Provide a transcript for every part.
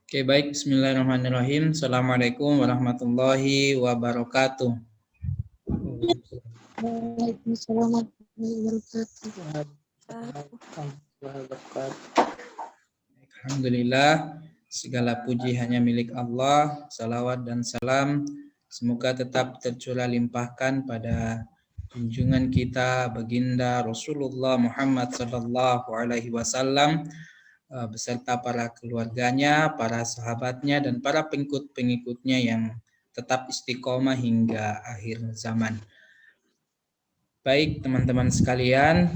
Oke, baik. Bismillahirrahmanirrahim. Assalamualaikum warahmatullahi wabarakatuh. Waalaikumsalam warahmatullahi wabarakatuh. Alhamdulillah, segala puji hanya milik Allah. Salawat dan salam semoga tetap tercurah limpahkan pada junjungan kita baginda Rasulullah Muhammad sallallahu alaihi wasallam beserta para keluarganya, para sahabatnya dan para pengikut-pengikutnya yang tetap istiqomah hingga akhir zaman. Baik teman-teman sekalian,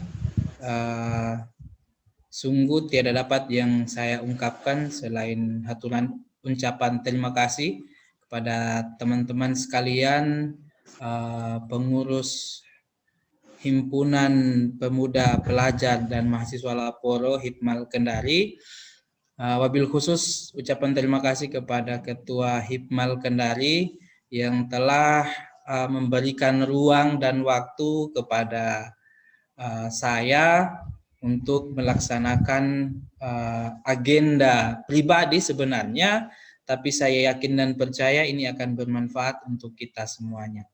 sungguh tiada dapat yang saya ungkapkan selain haturan ucapan terima kasih kepada teman-teman sekalian, pengurus Himpunan Pemuda Pelajar dan Mahasiswa Laporo Hipmal Kendari. Wabil khusus ucapan terima kasih kepada Ketua Hipmal Kendari yang telah memberikan ruang dan waktu kepada saya untuk melaksanakan agenda pribadi sebenarnya, tapi saya yakin dan percaya ini akan bermanfaat untuk kita semuanya.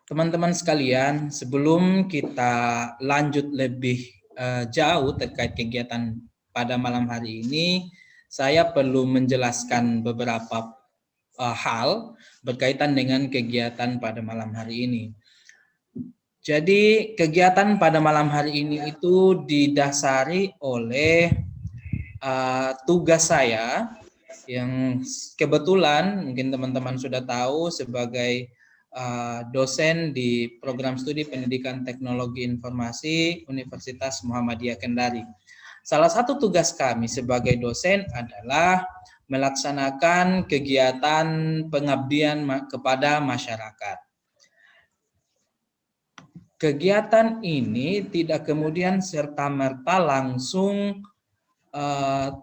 Teman-teman sekalian, sebelum kita lanjut lebih jauh terkait kegiatan pada malam hari ini, saya perlu menjelaskan beberapa hal berkaitan dengan kegiatan pada malam hari ini. Jadi kegiatan pada malam hari ini itu didasari oleh tugas saya yang kebetulan mungkin teman-teman sudah tahu sebagai dosen di program studi pendidikan teknologi informasi Universitas Muhammadiyah Kendari. Salah satu tugas kami sebagai dosen adalah melaksanakan kegiatan pengabdian kepada masyarakat. Kegiatan ini tidak kemudian serta-merta langsung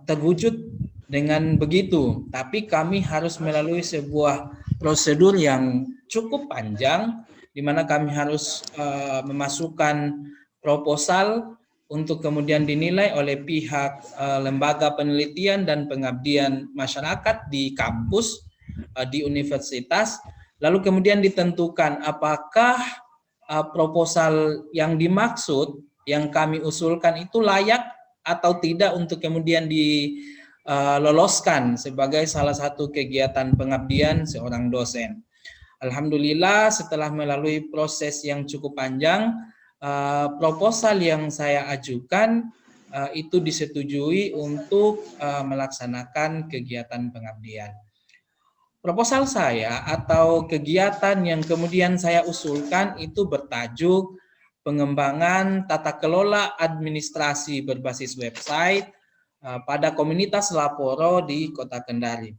terwujud dengan begitu, tapi kami harus melalui sebuah prosedur yang cukup panjang, di mana kami harus memasukkan proposal untuk kemudian dinilai oleh pihak lembaga penelitian dan pengabdian masyarakat di kampus, di universitas, lalu kemudian ditentukan apakah proposal yang dimaksud, yang kami usulkan itu layak atau tidak untuk kemudian diloloskan sebagai salah satu kegiatan pengabdian seorang dosen. Alhamdulillah setelah melalui proses yang cukup panjang, proposal yang saya ajukan itu disetujui untuk melaksanakan kegiatan pengabdian. Proposal saya atau kegiatan yang kemudian saya usulkan itu bertajuk pengembangan tata kelola administrasi berbasis website pada komunitas Laporo di Kota Kendari.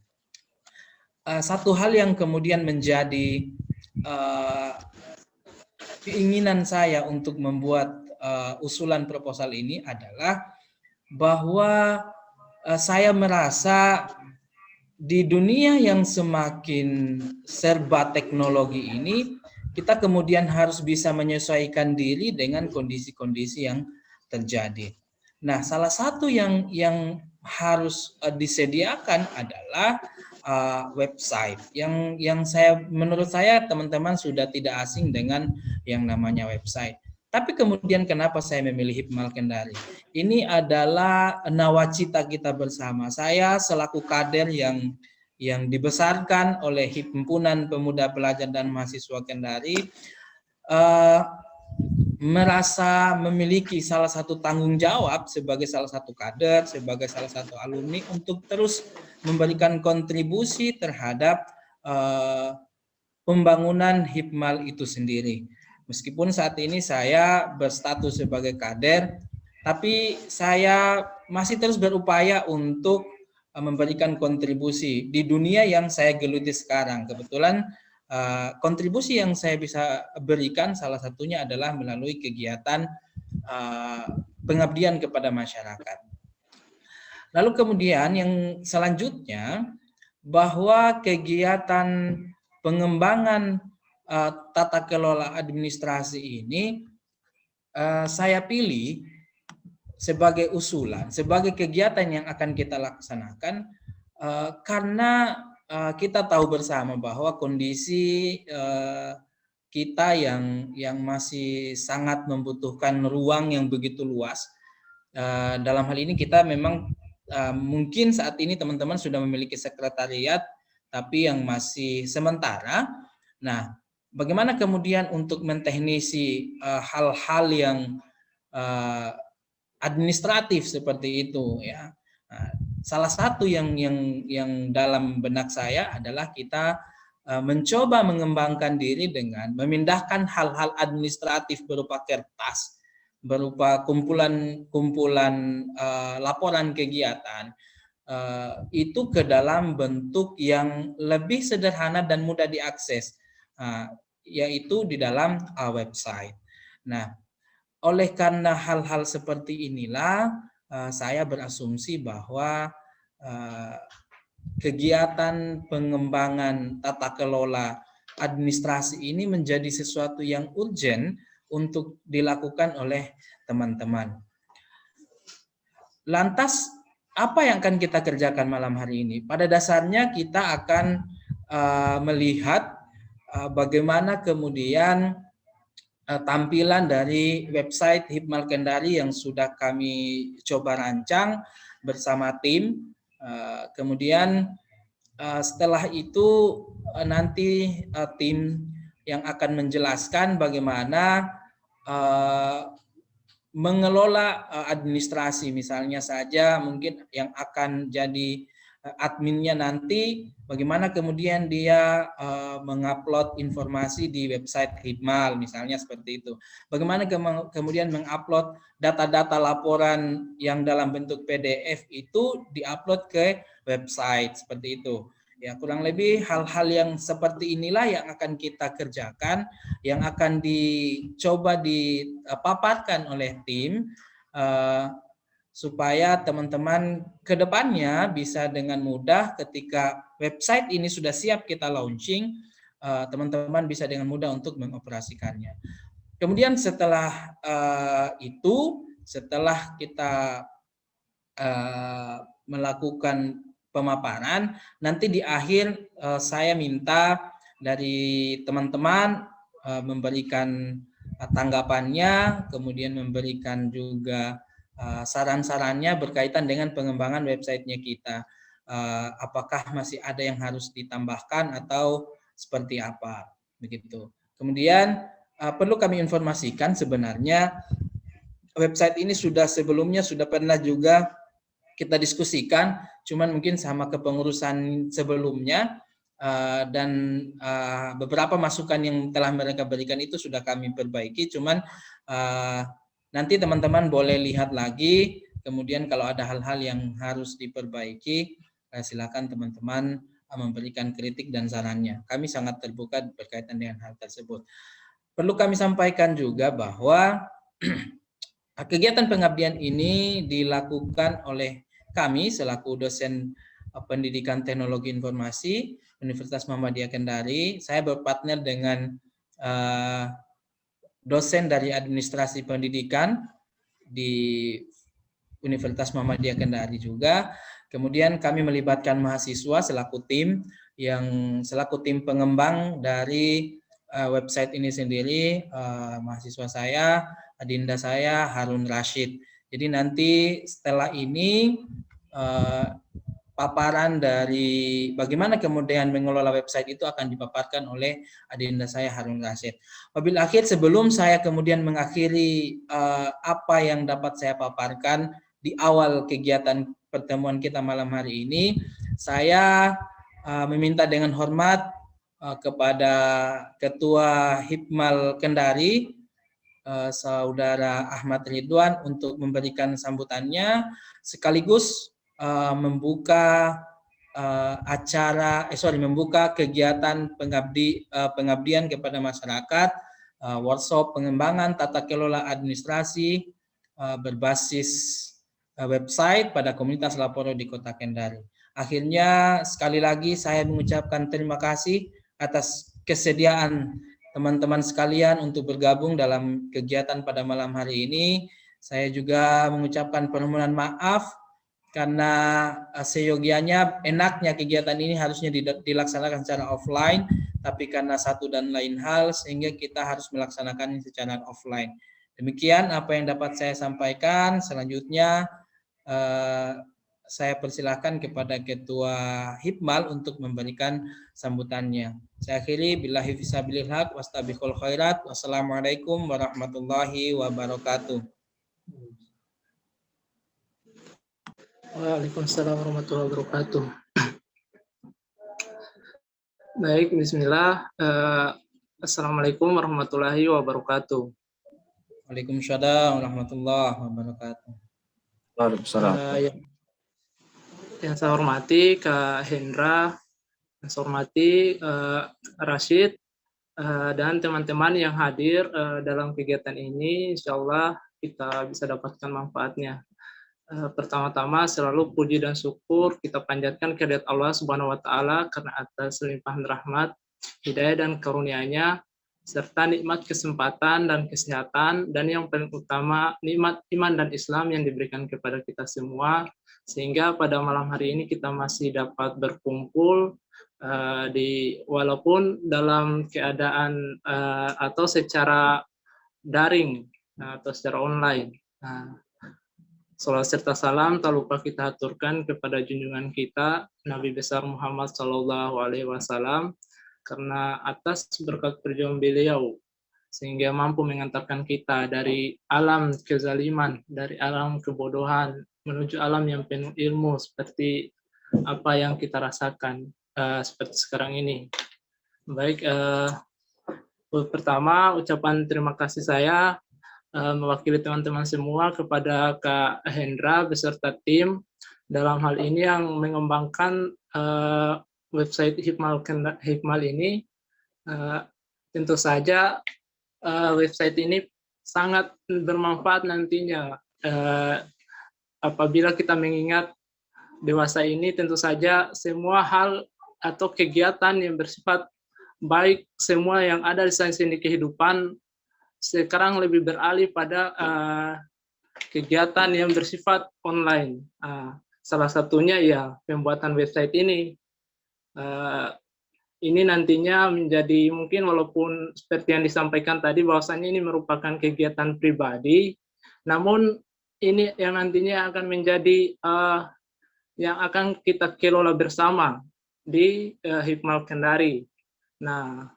Satu hal yang kemudian menjadi keinginan saya untuk membuat usulan proposal ini adalah bahwa saya merasa di dunia yang semakin serba teknologi ini, kita kemudian harus bisa menyesuaikan diri dengan kondisi-kondisi yang terjadi. Nah, salah satu yang harus disediakan adalah website. Yang menurut saya teman-teman sudah tidak asing dengan yang namanya website. Tapi kemudian kenapa saya memilih Hipmal Kendari? Ini adalah nawacita kita bersama. Saya selaku kader yang dibesarkan oleh Himpunan Pemuda Pelajar dan Mahasiswa Kendari merasa memiliki salah satu tanggung jawab sebagai salah satu kader, sebagai salah satu alumni untuk terus memberikan kontribusi terhadap pembangunan Hipmal itu sendiri. Meskipun saat ini saya berstatus sebagai kader, tapi saya masih terus berupaya untuk memberikan kontribusi di dunia yang saya geluti sekarang. Kebetulan kontribusi yang saya bisa berikan salah satunya adalah melalui kegiatan pengabdian kepada masyarakat. Lalu kemudian yang selanjutnya bahwa kegiatan pengembangan tata kelola administrasi ini saya pilih sebagai usulan, sebagai kegiatan yang akan kita laksanakan, karena kita tahu bersama bahwa kondisi kita yang masih sangat membutuhkan ruang yang begitu luas. Dalam hal ini kita memang mungkin saat ini teman-teman sudah memiliki sekretariat, tapi yang masih sementara. Nah, bagaimana kemudian untuk menteknisi hal-hal yang administratif seperti itu ya. Nah, salah satu yang dalam benak saya adalah kita mencoba mengembangkan diri dengan memindahkan hal-hal administratif berupa kertas, berupa kumpulan laporan kegiatan itu ke dalam bentuk yang lebih sederhana dan mudah diakses, yaitu di dalam website. Nah, oleh karena hal-hal seperti inilah saya berasumsi bahwa kegiatan pengembangan tata kelola administrasi ini menjadi sesuatu yang urgent untuk dilakukan oleh teman-teman. Lantas, apa yang akan kita kerjakan malam hari ini? Pada dasarnya kita akan melihat bagaimana kemudian tampilan dari website Hipmal Kendari yang sudah kami coba rancang bersama tim. Kemudian setelah itu nanti tim yang akan menjelaskan bagaimana mengelola administrasi, misalnya saja mungkin yang akan jadi adminnya nanti bagaimana kemudian dia mengupload informasi di website Hipmal, misalnya seperti itu. Bagaimana kemudian mengupload data-data laporan yang dalam bentuk PDF itu diupload ke website, seperti itu. Ya, kurang lebih hal-hal yang seperti inilah yang akan kita kerjakan, yang akan dicoba dipaparkan oleh tim supaya teman-teman ke depannya bisa dengan mudah ketika website ini sudah siap kita launching, teman-teman bisa dengan mudah untuk mengoperasikannya. Kemudian setelah itu, setelah kita melakukan pemaparan, nanti di akhir saya minta dari teman-teman memberikan tanggapannya, kemudian memberikan juga saran-sarannya berkaitan dengan pengembangan websitenya kita. Apakah masih ada yang harus ditambahkan atau seperti apa, begitu. Kemudian perlu kami informasikan sebenarnya website ini sebelumnya sudah pernah juga kita diskusikan, cuman mungkin sama kepengurusan sebelumnya dan beberapa masukan yang telah mereka berikan itu sudah kami perbaiki, cuman nanti teman-teman boleh lihat lagi, kemudian kalau ada hal-hal yang harus diperbaiki, silakan teman-teman memberikan kritik dan sarannya. Kami sangat terbuka berkaitan dengan hal tersebut. Perlu kami sampaikan juga bahwa kegiatan pengabdian ini dilakukan oleh kami selaku dosen Pendidikan Teknologi Informasi Universitas Muhammadiyah Kendari. Saya berpartner dengan dosen dari administrasi pendidikan di Universitas Muhammadiyah Kendari juga. Kemudian kami melibatkan mahasiswa selaku tim pengembang dari website ini sendiri, mahasiswa saya, adinda saya Harun Rashid. Jadi nanti setelah ini paparan dari bagaimana kemudian mengelola website itu akan dipaparkan oleh adinda saya Harun Rashid. Wabil akhir, sebelum saya kemudian mengakhiri apa yang dapat saya paparkan di awal kegiatan pertemuan kita malam hari ini, saya meminta dengan hormat kepada Ketua Hipmal Kendari, Saudara Ahmad Ridwan, untuk memberikan sambutannya sekaligus membuka membuka kegiatan pengabdian kepada masyarakat, workshop pengembangan tata kelola administrasi berbasis website pada komunitas Laporo di Kota Kendari. Akhirnya sekali lagi saya mengucapkan terima kasih atas kesediaan teman-teman sekalian untuk bergabung dalam kegiatan pada malam hari ini. Saya juga mengucapkan permohonan maaf karena seyogianya enaknya kegiatan ini harusnya dilaksanakan secara offline, tapi karena satu dan lain hal sehingga kita harus melaksanakannya secara offline. Demikian apa yang dapat saya sampaikan. Selanjutnya saya persilahkan kepada Ketua Hipmal untuk memberikan sambutannya. Saya akhiri billahi fisabilil haq wastabiqul khairat. Wassalamualaikum warahmatullahi wabarakatuh. Waalaikumsalam warahmatullahi wabarakatuh. Baik, bismillah. Assalamualaikum warahmatullahi wabarakatuh. Waalaikumsalam warahmatullahi wabarakatuh. Waalaikumsalam. Yang saya hormati Kak Hendra, yang saya hormati Rashid, dan teman-teman yang hadir dalam kegiatan ini, insya Allah kita bisa dapatkan manfaatnya. Pertama-tama selalu puji dan syukur kita panjatkan kehadirat Allah Subhanahu wa taala karena atas limpahan rahmat, hidayah dan karunia-Nya serta nikmat kesempatan dan kesehatan, dan yang paling utama nikmat iman dan Islam yang diberikan kepada kita semua, sehingga pada malam hari ini kita masih dapat berkumpul walaupun dalam keadaan atau secara daring atau secara online. Salam serta salam tak lupa kita aturkan kepada junjungan kita Nabi besar Muhammad SAW, karena atas berkat perjuangan beliau sehingga mampu mengantarkan kita dari alam kezaliman, dari alam kebodohan menuju alam yang penuh ilmu seperti apa yang kita rasakan seperti sekarang ini. Baik, pertama ucapan terima kasih saya mewakili teman-teman semua kepada Kak Hendra beserta tim dalam hal ini yang mengembangkan website Hipmal ini. Tentu saja website ini sangat bermanfaat nantinya apabila kita mengingat dewasa ini. Tentu saja semua hal atau kegiatan yang bersifat baik, semua yang ada di sains ini kehidupan sekarang lebih beralih pada kegiatan yang bersifat online. Salah satunya ya pembuatan website ini. Ini nantinya menjadi mungkin walaupun seperti yang disampaikan tadi bahwasannya ini merupakan kegiatan pribadi, namun ini yang nantinya akan menjadi yang akan kita kelola bersama di Hipmal Kendari. Nah,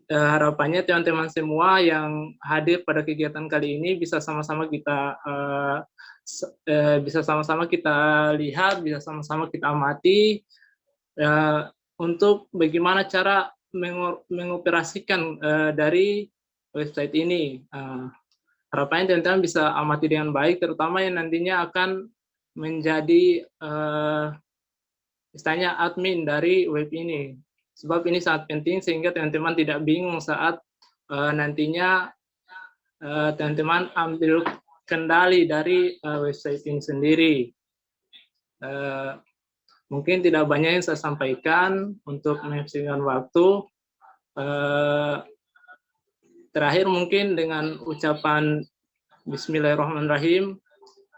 harapannya teman-teman semua yang hadir pada kegiatan kali ini bisa sama-sama kita lihat, bisa sama-sama kita amati untuk bagaimana cara mengoperasikan dari website ini. Harapannya teman-teman bisa amati dengan baik, terutama yang nantinya akan menjadi istilahnya admin dari web ini. Sebab ini sangat penting sehingga teman-teman tidak bingung saat nantinya teman-teman ambil kendali dari website ini sendiri. Mungkin tidak banyak yang saya sampaikan untuk menghabiskan waktu. Terakhir mungkin dengan ucapan Bismillahirrahmanirrahim,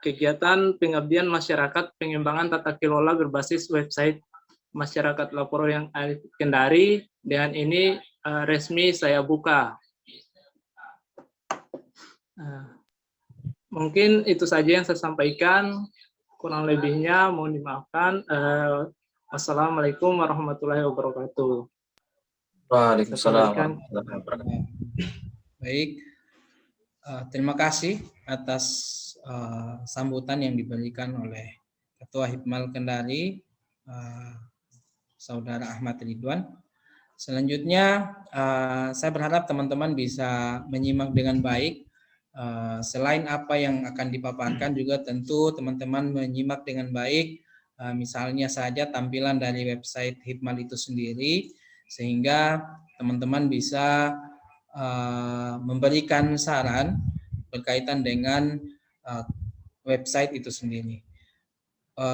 kegiatan pengabdian masyarakat pengembangan tata kelola berbasis website masyarakat lapor yang Kendari dengan ini resmi saya buka. Mungkin itu saja yang saya sampaikan, kurang lebihnya mohon dimaafkan. Wassalamualaikum warahmatullahi wabarakatuh. Waalaikumsalam warahmatullahi wabarakatuh. Baik, terima kasih atas sambutan yang diberikan oleh Ketua Hipmal Kendari, Saudara Ahmad Ridwan. Selanjutnya, saya berharap teman-teman bisa menyimak dengan baik. Selain apa yang akan dipaparkan, juga tentu teman-teman menyimak dengan baik, misalnya saja tampilan dari website Hipmal itu sendiri, sehingga teman-teman bisa memberikan saran berkaitan dengan website itu sendiri.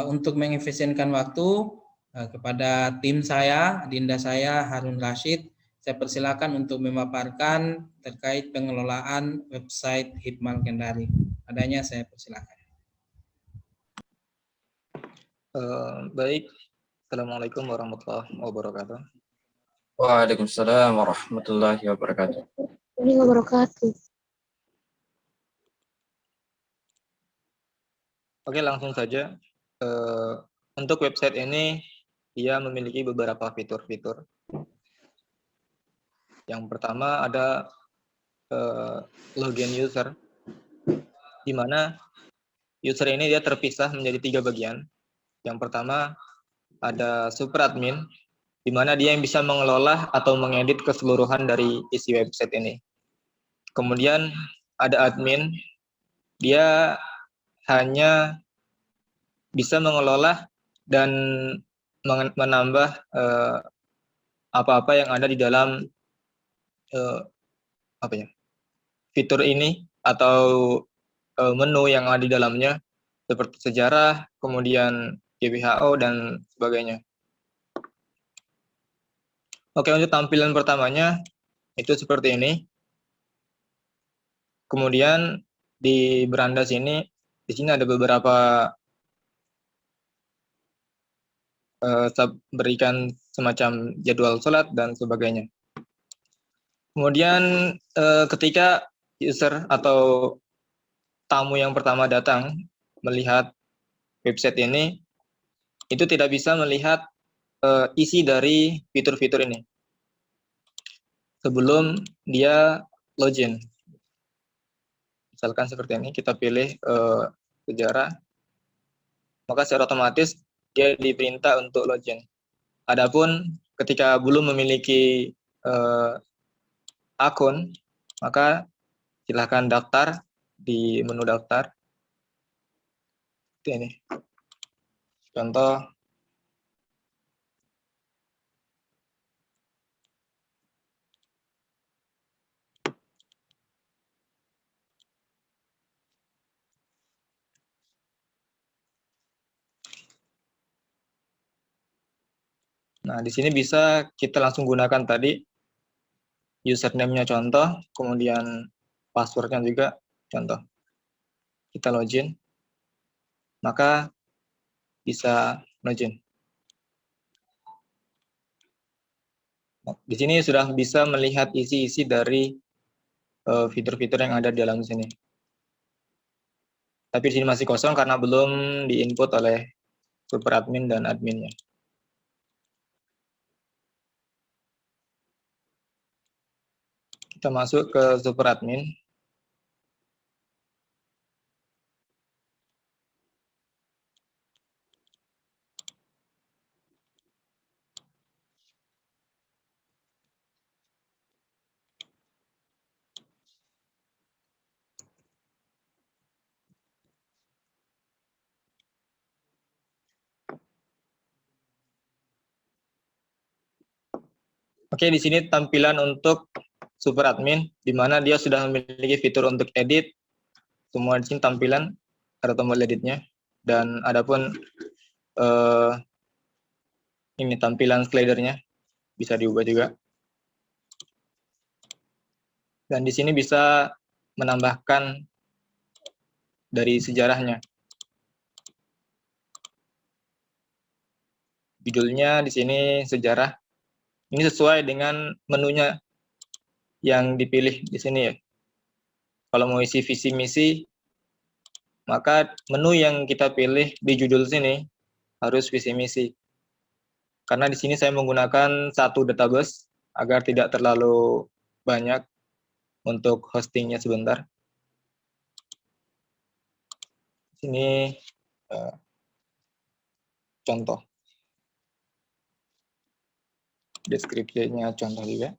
Untuk mengefisienkan waktu, kepada tim saya, adinda saya Harun Rashid, saya persilakan untuk memaparkan terkait pengelolaan website Hipmal Kendari. adanya saya persilakan. Baik, Assalamualaikum warahmatullahi wabarakatuh. Waalaikumsalam warahmatullahi wabarakatuh. Ini wabarakatuh. Oke, langsung saja. Untuk website ini, dia memiliki beberapa fitur-fitur. Yang pertama ada login user, di mana user ini dia terpisah menjadi 3 bagian. Yang pertama ada super admin, di mana dia yang bisa mengelola atau mengedit keseluruhan dari isi website ini. Kemudian ada admin, dia hanya bisa mengelola dan menambah apa-apa yang ada di dalam fitur ini atau menu yang ada di dalamnya, seperti sejarah, kemudian GWHO dan sebagainya. Oke, untuk tampilan pertamanya itu seperti ini. Kemudian di beranda sini, di sini ada beberapa berikan semacam jadwal sholat dan sebagainya. Kemudian ketika user atau tamu yang pertama datang melihat website ini, itu tidak bisa melihat isi dari fitur-fitur ini sebelum dia login. Misalkan seperti ini, kita pilih sejarah, maka secara otomatis dia diperintah untuk login. Adapun ketika belum memiliki akun, maka silahkan daftar di menu daftar. Ini contoh. Nah, di sini bisa kita langsung gunakan tadi username-nya contoh, kemudian password-nya juga contoh. Kita login, maka bisa login. Di sini sudah bisa melihat isi-isi dari fitur-fitur yang ada di dalam sini. Tapi di sini masih kosong karena belum diinput oleh super admin dan adminnya. Kita masuk ke super admin. Oke, di sini tampilan untuk super admin, di mana dia sudah memiliki fitur untuk edit. Semua di sini tampilan, ada tombol editnya. Dan adapun ini tampilan slidernya bisa diubah juga. Dan di sini bisa menambahkan dari sejarahnya. Judulnya di sini sejarah. Ini sesuai dengan menunya yang dipilih di sini ya. Kalau mau isi visi misi, maka menu yang kita pilih di judul sini harus visi misi. Karena di sini saya menggunakan satu database agar tidak terlalu banyak untuk hostingnya sebentar. Ini contoh. Deskripsinya contoh juga.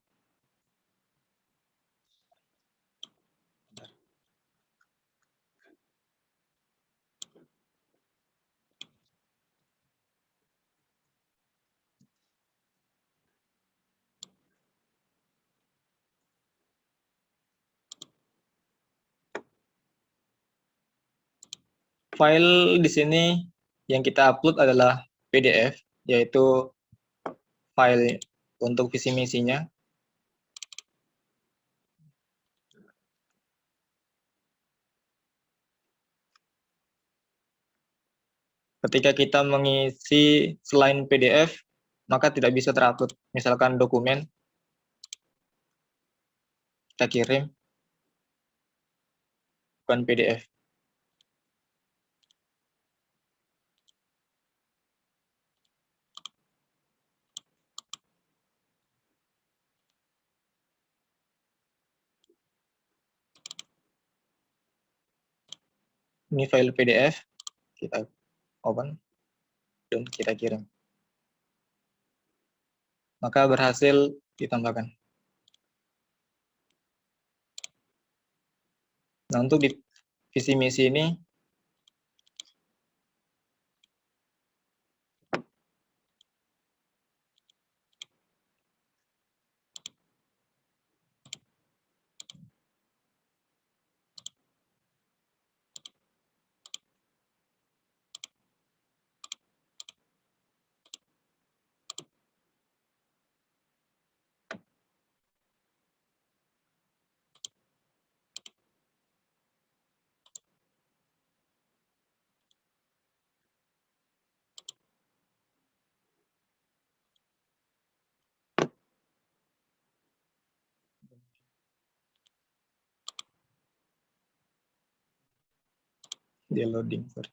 File di sini yang kita upload adalah PDF, yaitu file untuk visi misinya. ketika kita mengisi selain PDF, maka tidak bisa terupload. Misalkan dokumen, kita kirim, bukan PDF. Ini file PDF, kita open, dan kita kirim. Maka berhasil ditambahkan. Nah, untuk di visi misi ini, dia loading. Sorry.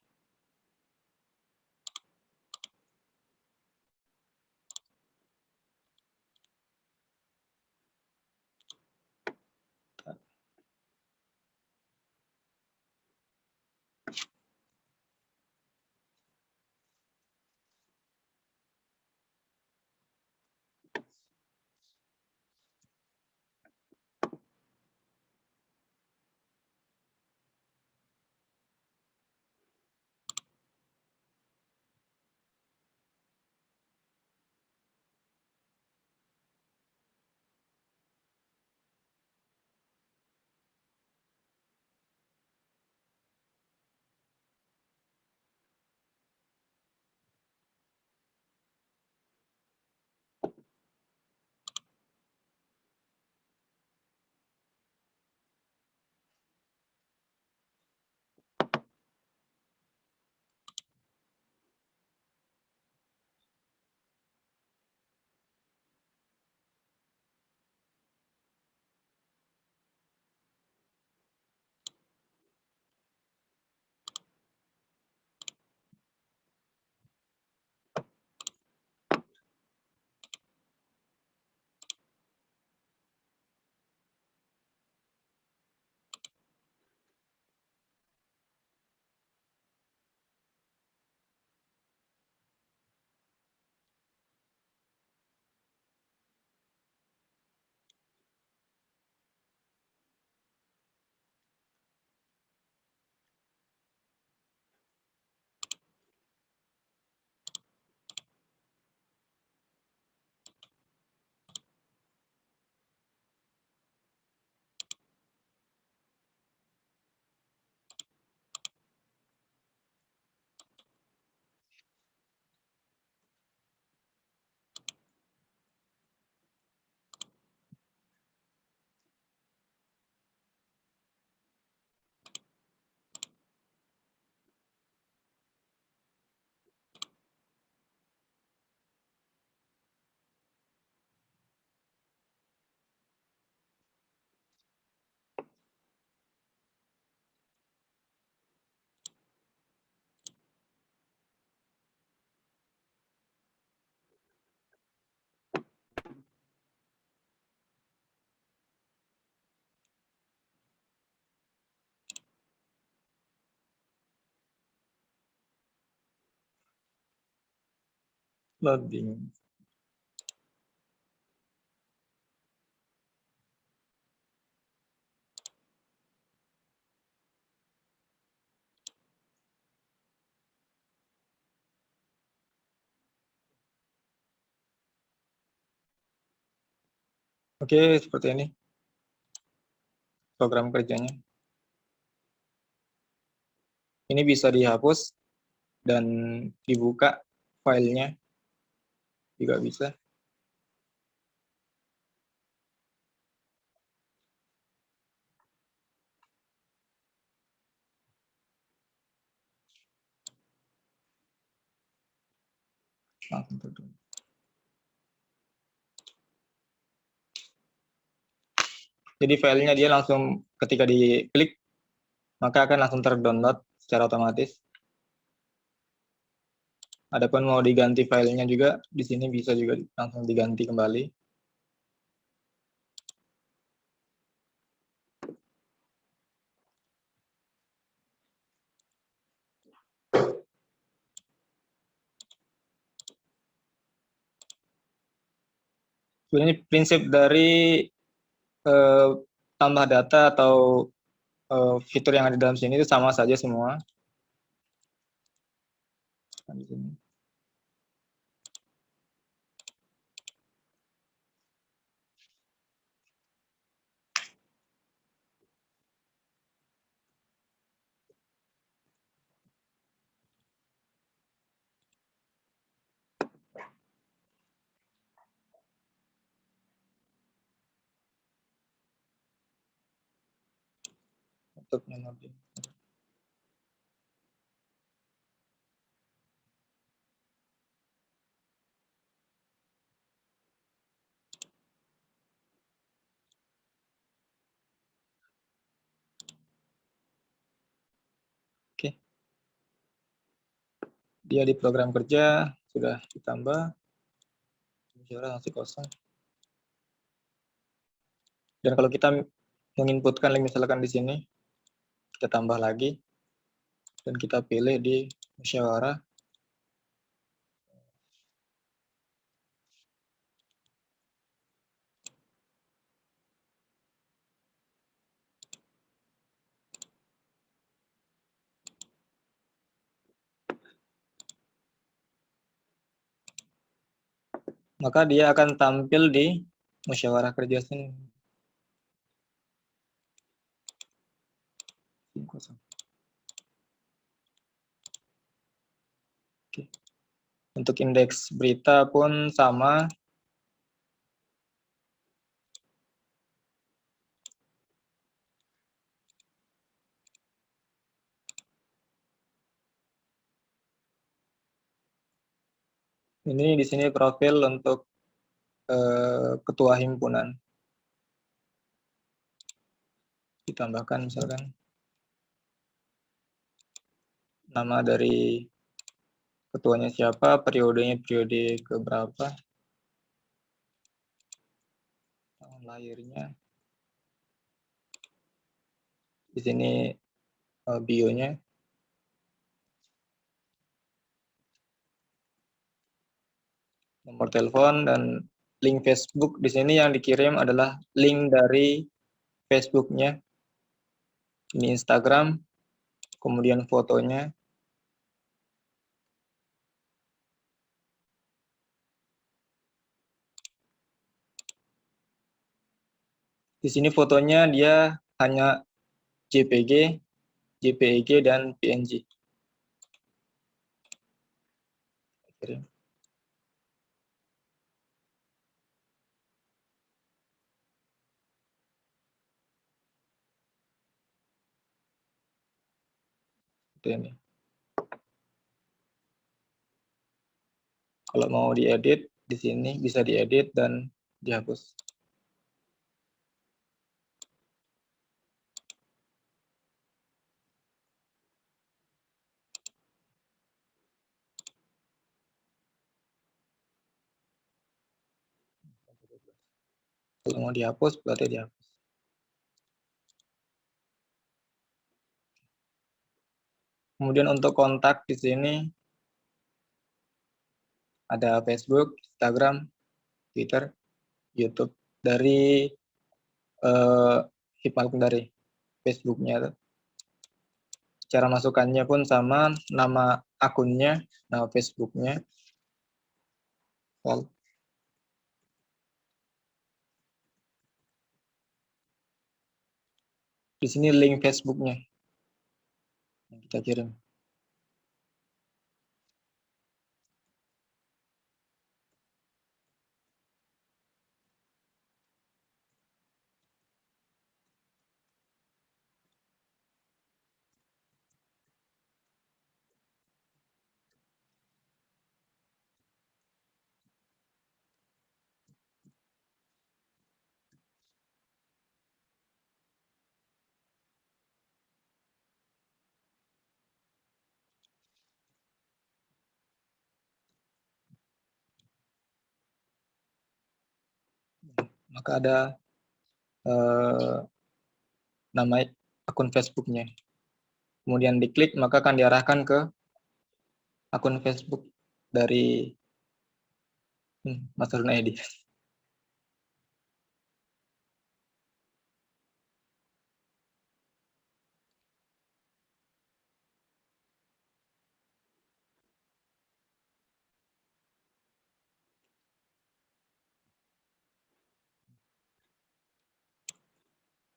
Loading. Oke, seperti ini program kerjanya. Ini bisa dihapus dan dibuka filenya juga bisa. langsung terdownload. Jadi filenya dia langsung ketika diklik maka akan langsung terdownload secara otomatis. Adapun mau diganti filenya juga di sini bisa juga langsung diganti kembali. Sebenarnya prinsip dari tambah data atau fitur yang ada dalam sini itu sama saja semua. Nah, di sini. Untuk memori. Oke. Dia di program kerja sudah ditambah. Musyawarah masih kosong. Dan kalau kita menginputkan link misalkan di sini, kita tambah lagi dan kita pilih di musyawarah. Maka dia akan tampil di musyawarah kerja sini. Oke. Untuk indeks berita pun sama. Ini di sini profil untuk ketua himpunan. Ditambahkan misalkan nama dari ketuanya siapa, periodenya periode keberapa, tahun lahirnya. Di sini bio-nya. Nomor telepon dan link Facebook. Di sini yang dikirim adalah link dari Facebook-nya. Ini Instagram, kemudian fotonya. Di sini fotonya dia hanya JPG, JPEG, dan PNG. Kirim. Ini. Kalau mau diedit, di sini bisa diedit dan dihapus. Kalau mau dihapus, berarti dihapus. Kemudian untuk kontak di sini ada Facebook, Instagram, Twitter, YouTube. Dari dari Facebook-nya. Cara masukannya pun sama, nama akunnya, nama Facebook-nya. Di sini link Facebook-nya yang kita kirim. maka ada nama akun Facebooknya. Kemudian diklik, maka akan diarahkan ke akun Facebook dari Mas Harun Edi.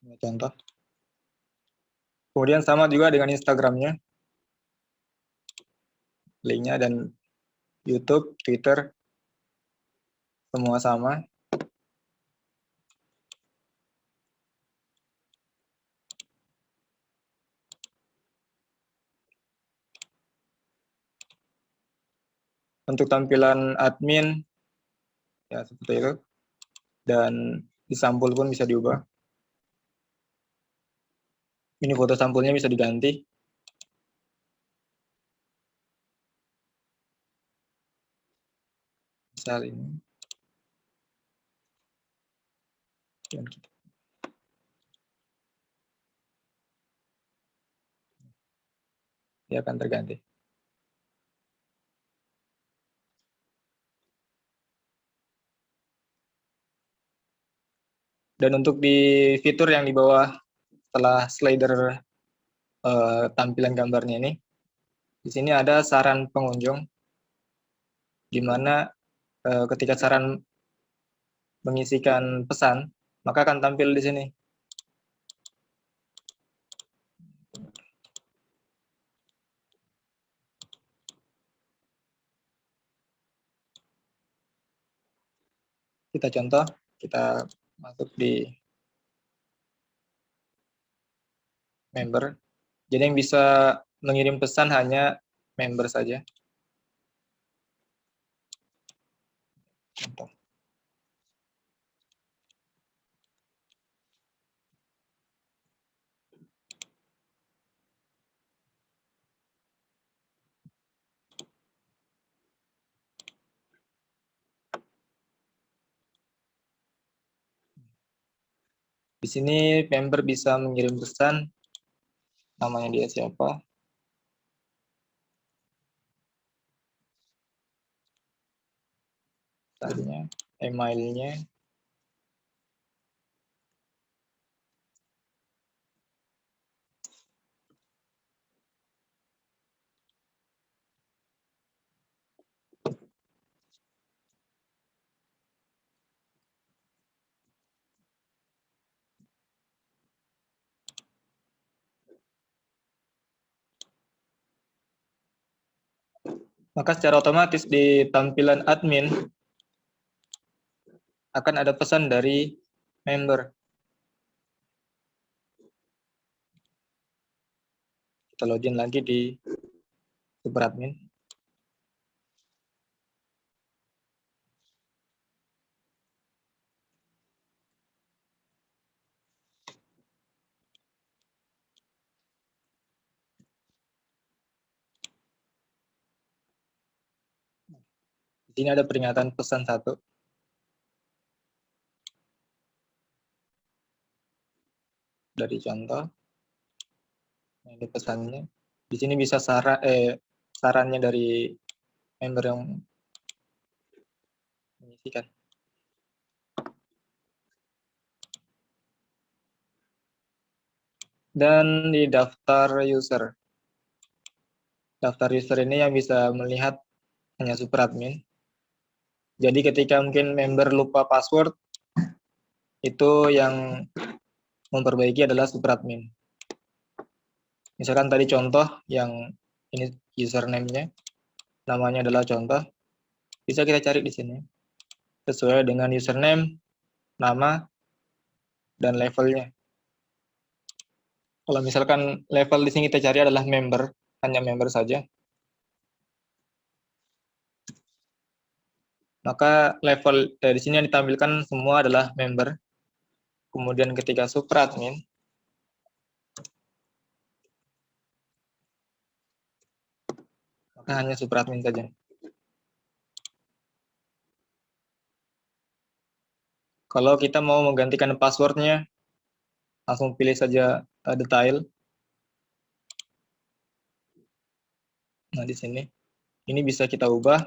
Ini contoh. Kemudian sama juga dengan Instagramnya, linknya, dan YouTube, Twitter, semua sama. Untuk tampilan admin, ya seperti itu. Dan di sampul pun bisa diubah. Ini foto sampulnya bisa diganti. Misal ini. Dan dia akan terganti. Dan untuk di fitur yang di bawah setelah slider tampilan gambarnya ini, di sini ada saran pengunjung, di mana ketika saran mengisikan pesan, maka akan tampil di sini. Kita contoh, kita masuk di member. Jadi yang bisa mengirim pesan hanya member saja. Contoh. Di sini member bisa mengirim pesan, namanya dia siapa, tadinya, emailnya, maka secara otomatis di tampilan admin akan ada pesan dari member. Kita login lagi di super admin. Di sini ada peringatan pesan 1. Dari contoh, ini pesannya. Di sini bisa sarannya dari member yang mengisikan. Dan di daftar user. Daftar user ini yang bisa melihat hanya super admin. Jadi ketika mungkin member lupa password, itu yang memperbaiki adalah super admin. Misalkan tadi contoh yang ini username-nya, namanya adalah contoh, bisa kita cari di sini sesuai dengan username, nama, dan levelnya. Kalau misalkan level di sini kita cari adalah member, hanya member saja, maka level di sini yang ditampilkan semua adalah member. Kemudian ketika super admin, maka hanya super admin saja. Kalau kita mau menggantikan passwordnya, langsung pilih saja detail. Nah, di sini. Ini bisa kita ubah.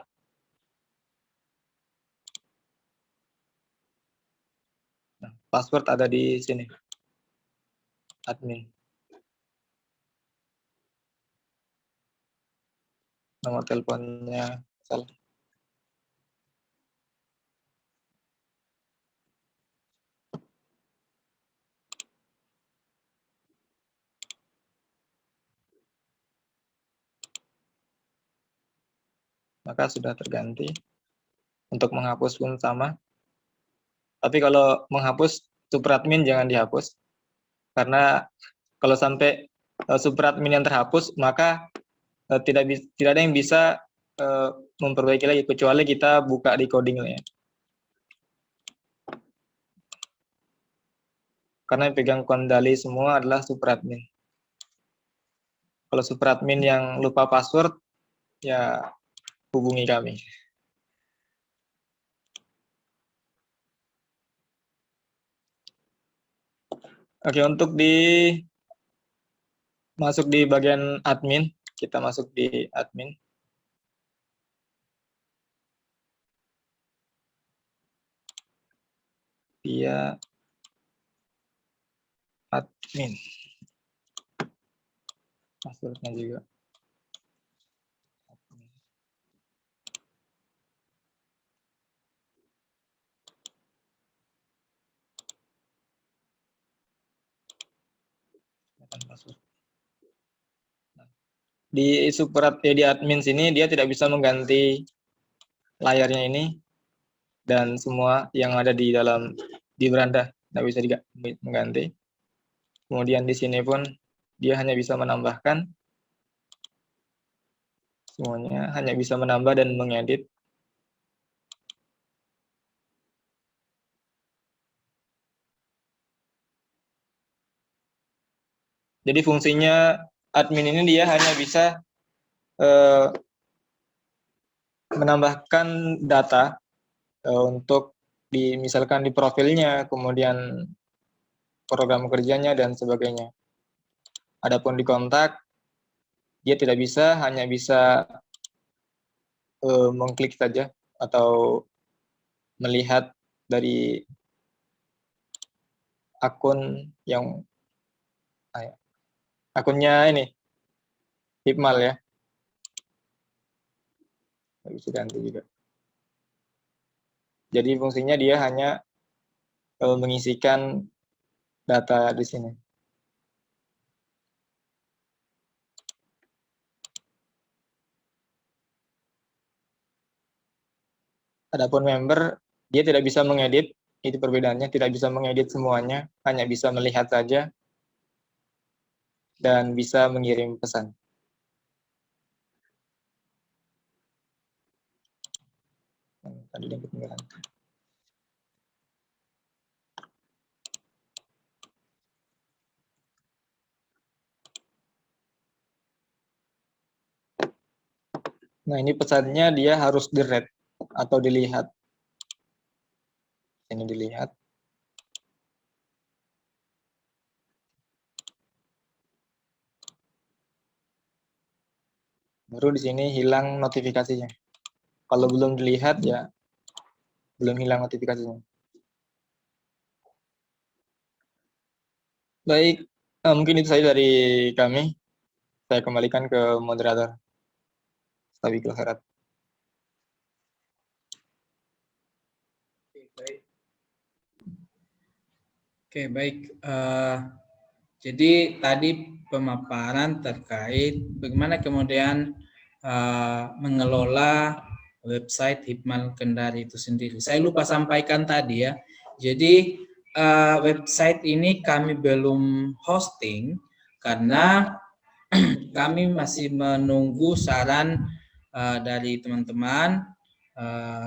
Nah, password ada di sini. Admin. Nomor teleponnya salah. Maka sudah terganti. Untuk menghapus pun sama. Tapi kalau menghapus superadmin jangan dihapus. Karena kalau sampai superadmin yang terhapus, maka tidak ada yang bisa memperbaiki lagi, kecuali kita buka decoding ya. Karena yang pegang kendali semua adalah superadmin. Kalau superadmin yang lupa password, ya hubungi kami. Oke, untuk masuk di bagian admin, kita masuk di admin. Dia admin. Passwordnya juga. Di admin sini dia tidak bisa mengganti layarnya ini dan semua yang ada di beranda tidak bisa mengganti. Kemudian di sini pun dia hanya bisa menambahkan, semuanya hanya bisa menambah dan mengedit. Jadi fungsinya admin ini dia hanya bisa menambahkan data untuk misalkan di profilnya, kemudian program kerjanya dan sebagainya. Adapun di kontak, dia tidak bisa, hanya bisa mengklik saja atau melihat dari akun yang akunnya ini Hipmal ya. Bisa ganti juga. Jadi fungsinya dia hanya mengisikan data di sini. Adapun member, dia tidak bisa mengedit, itu perbedaannya, tidak bisa mengedit semuanya, hanya bisa melihat saja dan bisa mengirim pesan. Tadi yang ketinggalan. Nah, ini pesannya dia harus di-read atau dilihat. Ini dilihat. Baru di sini hilang notifikasinya. Kalau belum dilihat ya belum hilang notifikasinya. Baik, mungkin itu saja dari kami. Saya kembalikan ke moderator. Tabiqul Khairat. Oke, baik. Jadi tadi pemaparan terkait bagaimana kemudian mengelola website Hipmal Kendari itu sendiri. Saya lupa sampaikan tadi ya. Jadi website ini kami belum hosting karena kami masih menunggu saran dari teman-teman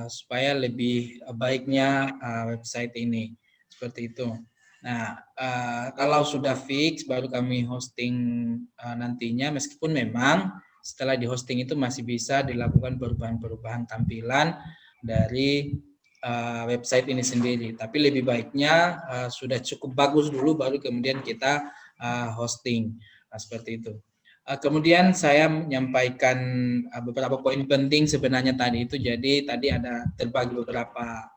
supaya lebih baiknya website ini. Seperti itu. Nah, kalau sudah fix baru kami hosting nantinya, meskipun memang setelah di hosting itu masih bisa dilakukan perubahan-perubahan tampilan dari website ini sendiri. Tapi lebih baiknya sudah cukup bagus dulu baru kemudian kita hosting. Seperti itu. Kemudian saya menyampaikan beberapa poin penting sebenarnya tadi itu. Jadi tadi ada terbagi beberapa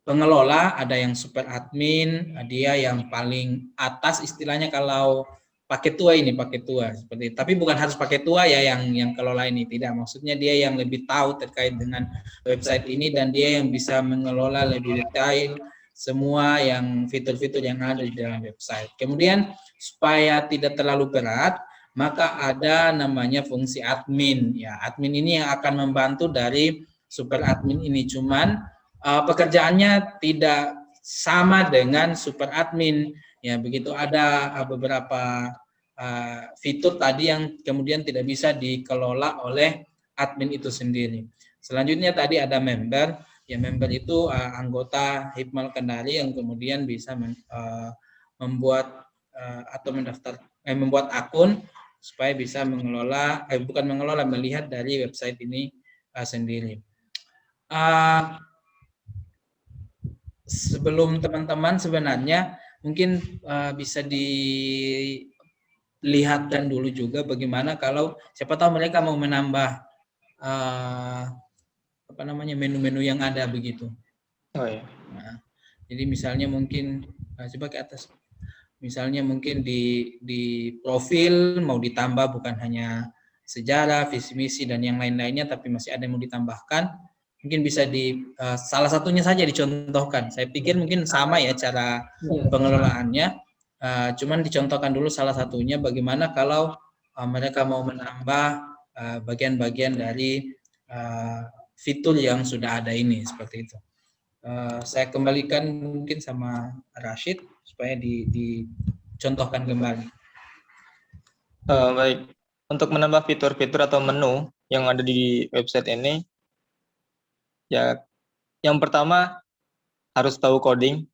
pengelola, ada yang super admin, dia yang paling atas istilahnya kalau pakai tua seperti itu. Tapi bukan harus pakai tua ya yang kelola ini, tidak. Maksudnya dia yang lebih tahu terkait dengan website ini dan dia yang bisa mengelola lebih detail semua yang fitur-fitur yang ada di dalam website. Kemudian supaya tidak terlalu berat, maka ada namanya fungsi admin. Ya, admin ini yang akan membantu dari super admin ini, cuman pekerjaannya tidak sama dengan super admin. Ya, begitu ada beberapa fitur tadi yang kemudian tidak bisa dikelola oleh admin itu sendiri. Selanjutnya tadi ada member. Ya, member itu anggota Hipmal Kendari yang kemudian bisa membuat atau membuat akun supaya bisa mengelola, melihat dari website ini sendiri. Sebelum teman-teman sebenarnya mungkin bisa dilihatkan dulu juga bagaimana kalau siapa tahu mereka mau menambah menu-menu yang ada begitu. Oh ya. Nah, jadi misalnya mungkin coba ke atas. Misalnya mungkin di profil mau ditambah bukan hanya sejarah, visi misi dan yang lain-lainnya, tapi masih ada yang mau ditambahkan. Mungkin bisa salah satunya saja dicontohkan. Saya pikir mungkin sama ya cara pengelolaannya. Cuman dicontohkan dulu salah satunya bagaimana kalau mereka mau menambah bagian-bagian dari fitur yang sudah ada ini, seperti itu. Saya kembalikan mungkin sama Rashid supaya dicontohkan kembali. Baik, untuk menambah fitur-fitur atau menu yang ada di website ini, ya yang pertama harus tahu coding.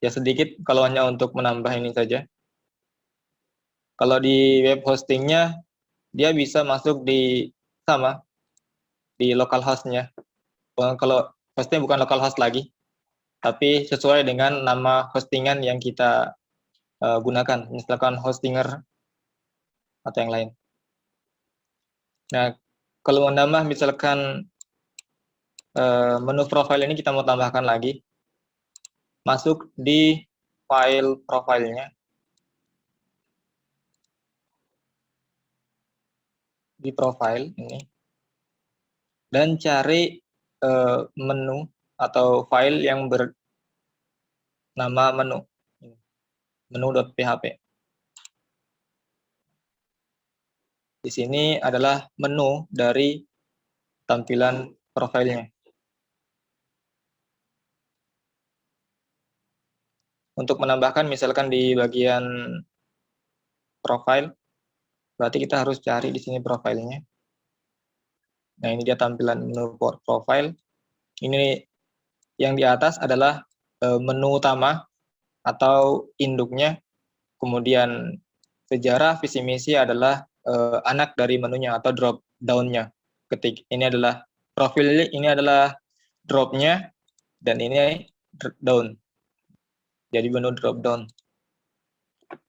Ya sedikit kalau hanya untuk menambah ini saja. Kalau di web hostingnya, dia bisa masuk di localhost-nya. Kalau hostnya bukan localhost lagi, tapi sesuai dengan nama hostingan yang kita gunakan, misalkan hostinger atau yang lain. Nah, kalau mau nambah misalkan menu profile ini kita mau tambahkan lagi, masuk di file profilnya, di profile ini, dan cari menu atau file yang bernama menu.php. Di sini adalah menu dari tampilan profilnya. Untuk menambahkan misalkan di bagian profile, berarti kita harus cari di sini profilnya. Nah, ini dia tampilan menu profile. Ini yang di atas adalah menu utama atau induknya. Kemudian sejarah, visi misi adalah anak dari menunya atau drop down-nya. Ini adalah profil, ini adalah drop-nya, dan ini down. Jadi menu drop down.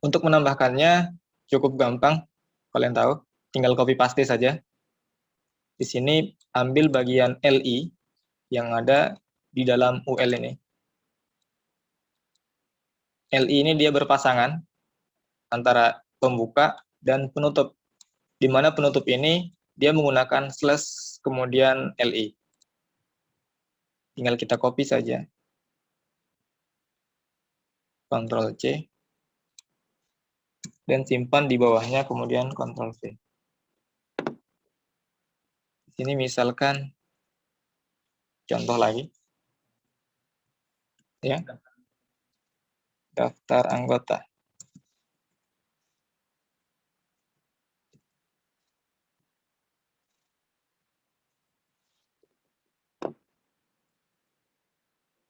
Untuk menambahkannya cukup gampang, kalian tahu, tinggal copy paste saja. Di sini ambil bagian LI yang ada di dalam UL ini. LI ini dia berpasangan antara pembuka dan penutup, di mana penutup ini dia menggunakan slash kemudian LI. Tinggal kita copy saja. Ctrl C. Dan simpan di bawahnya, kemudian Ctrl V. Di sini misalkan contoh lagi. Ya. Daftar anggota.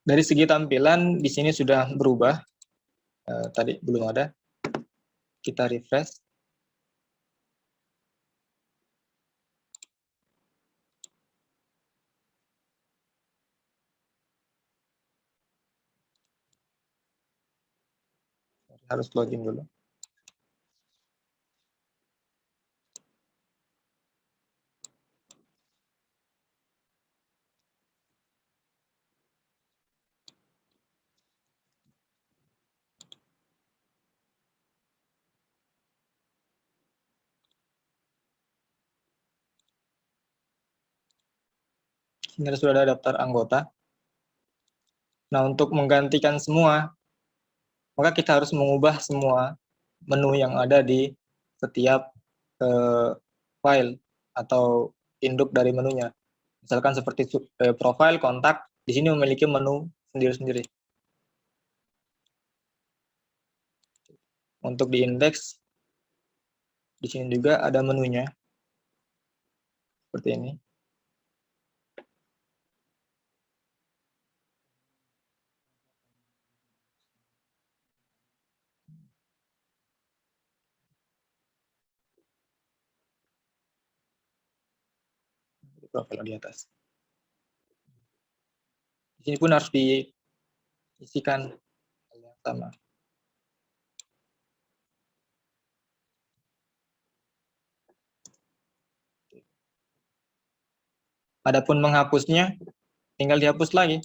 Dari segi tampilan di sini sudah berubah. Tadi belum ada. Kita refresh. Harus login dulu. Ini sudah ada daftar anggota. Nah, untuk menggantikan semua, maka kita harus mengubah semua menu yang ada di setiap file atau induk dari menunya. Misalkan seperti profile, kontak, di sini memiliki menu sendiri-sendiri. Untuk di indeks, di sini juga ada menunya. Seperti ini. Profil di atas. Di sini pun harus diisikan hal yang sama. Adapun menghapusnya, tinggal dihapus lagi.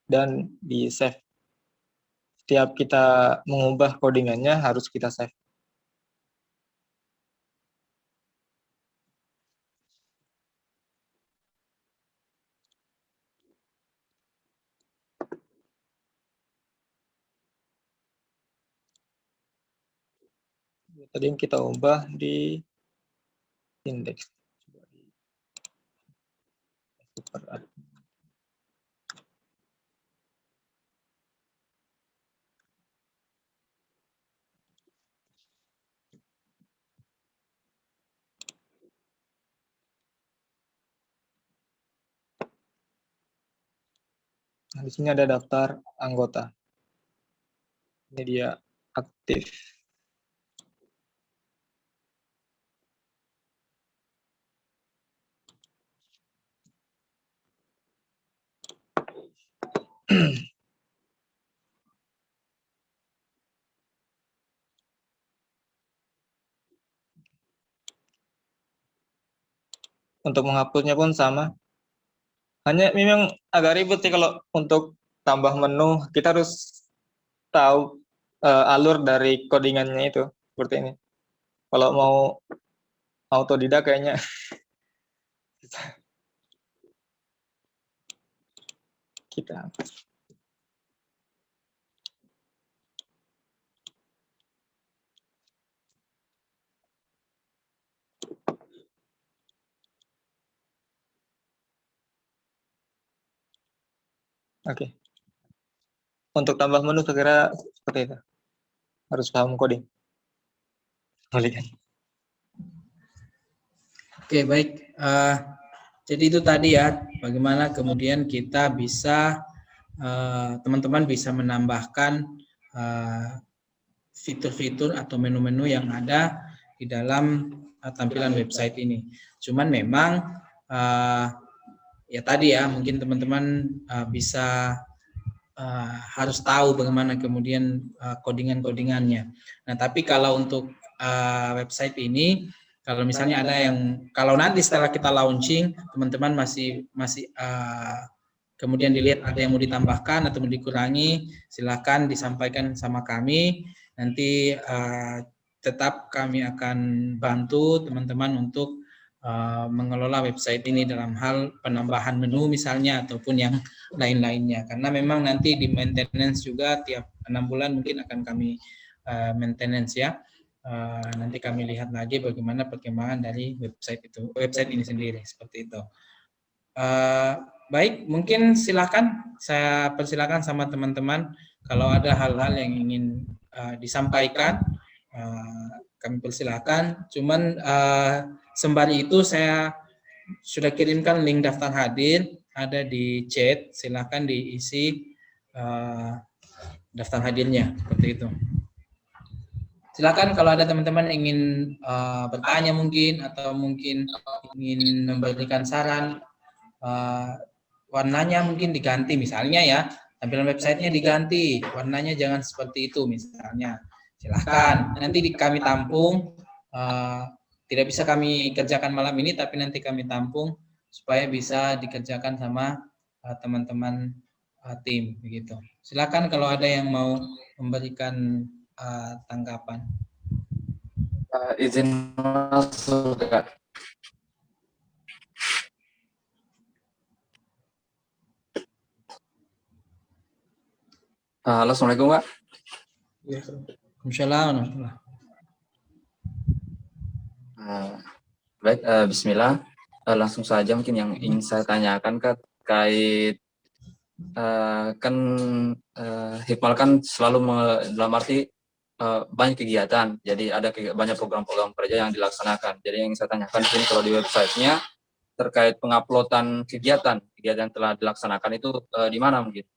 Dan di save. Setiap kita mengubah codingannya harus kita save. Tadi yang kita ubah di indeks. Nah, di sini ada daftar anggota. Ini dia aktif. Untuk menghapusnya pun sama. Hanya memang agak ribet sih kalau untuk tambah menu, kita harus tahu alur dari codingannya itu. Seperti ini. Kalau mau autodidak kayaknya kita. Oke. Untuk tambah menu saya kira seperti itu. Harus paham coding. Balikan. Oke, baik. Jadi itu tadi ya, bagaimana kemudian kita bisa, teman-teman bisa menambahkan fitur-fitur atau menu-menu yang ada di dalam tampilan website ini. Cuman memang ya tadi ya, mungkin teman-teman bisa harus tahu bagaimana kemudian codingan-codingannya. Nah, tapi kalau untuk website ini, kalau misalnya ada yang, kalau nanti setelah kita launching, teman-teman masih kemudian dilihat ada yang mau ditambahkan atau mau dikurangi, silakan disampaikan sama kami. Nanti tetap kami akan bantu teman-teman untuk mengelola website ini dalam hal penambahan menu misalnya ataupun yang lain-lainnya. Karena memang nanti di maintenance juga tiap 6 bulan mungkin akan kami maintenance ya. Nanti kami lihat lagi bagaimana perkembangan dari website ini sendiri seperti itu. Baik, mungkin silakan saya persilakan sama teman-teman kalau ada hal-hal yang ingin disampaikan, kami persilakan. Cuman sembari itu saya sudah kirimkan link daftar hadir, ada di chat, silakan diisi daftar hadirnya seperti itu. Silakan kalau ada teman-teman ingin bertanya mungkin atau mungkin ingin memberikan saran, warnanya mungkin diganti misalnya ya, Tampilan websitenya diganti, warnanya jangan seperti itu misalnya. Silahkan, nanti kami tampung. Tidak bisa kami kerjakan malam ini, tapi nanti kami tampung supaya bisa dikerjakan sama teman-teman tim begitu. Silakan kalau ada yang mau memberikan tanggapan. Izin masuk, Kak. Halo, Assalamualaikum, Kak. Waalaikumsalam. Baik, bismillah. Langsung saja mungkin yang ingin saya tanyakan, Kak, terkait kan Hikmal kan selalu dalam arti banyak kegiatan, jadi ada banyak program-program kerja yang dilaksanakan. Jadi yang saya tanyakan di sini kalau di websitenya terkait penguploadan kegiatan yang telah dilaksanakan itu di mana mungkin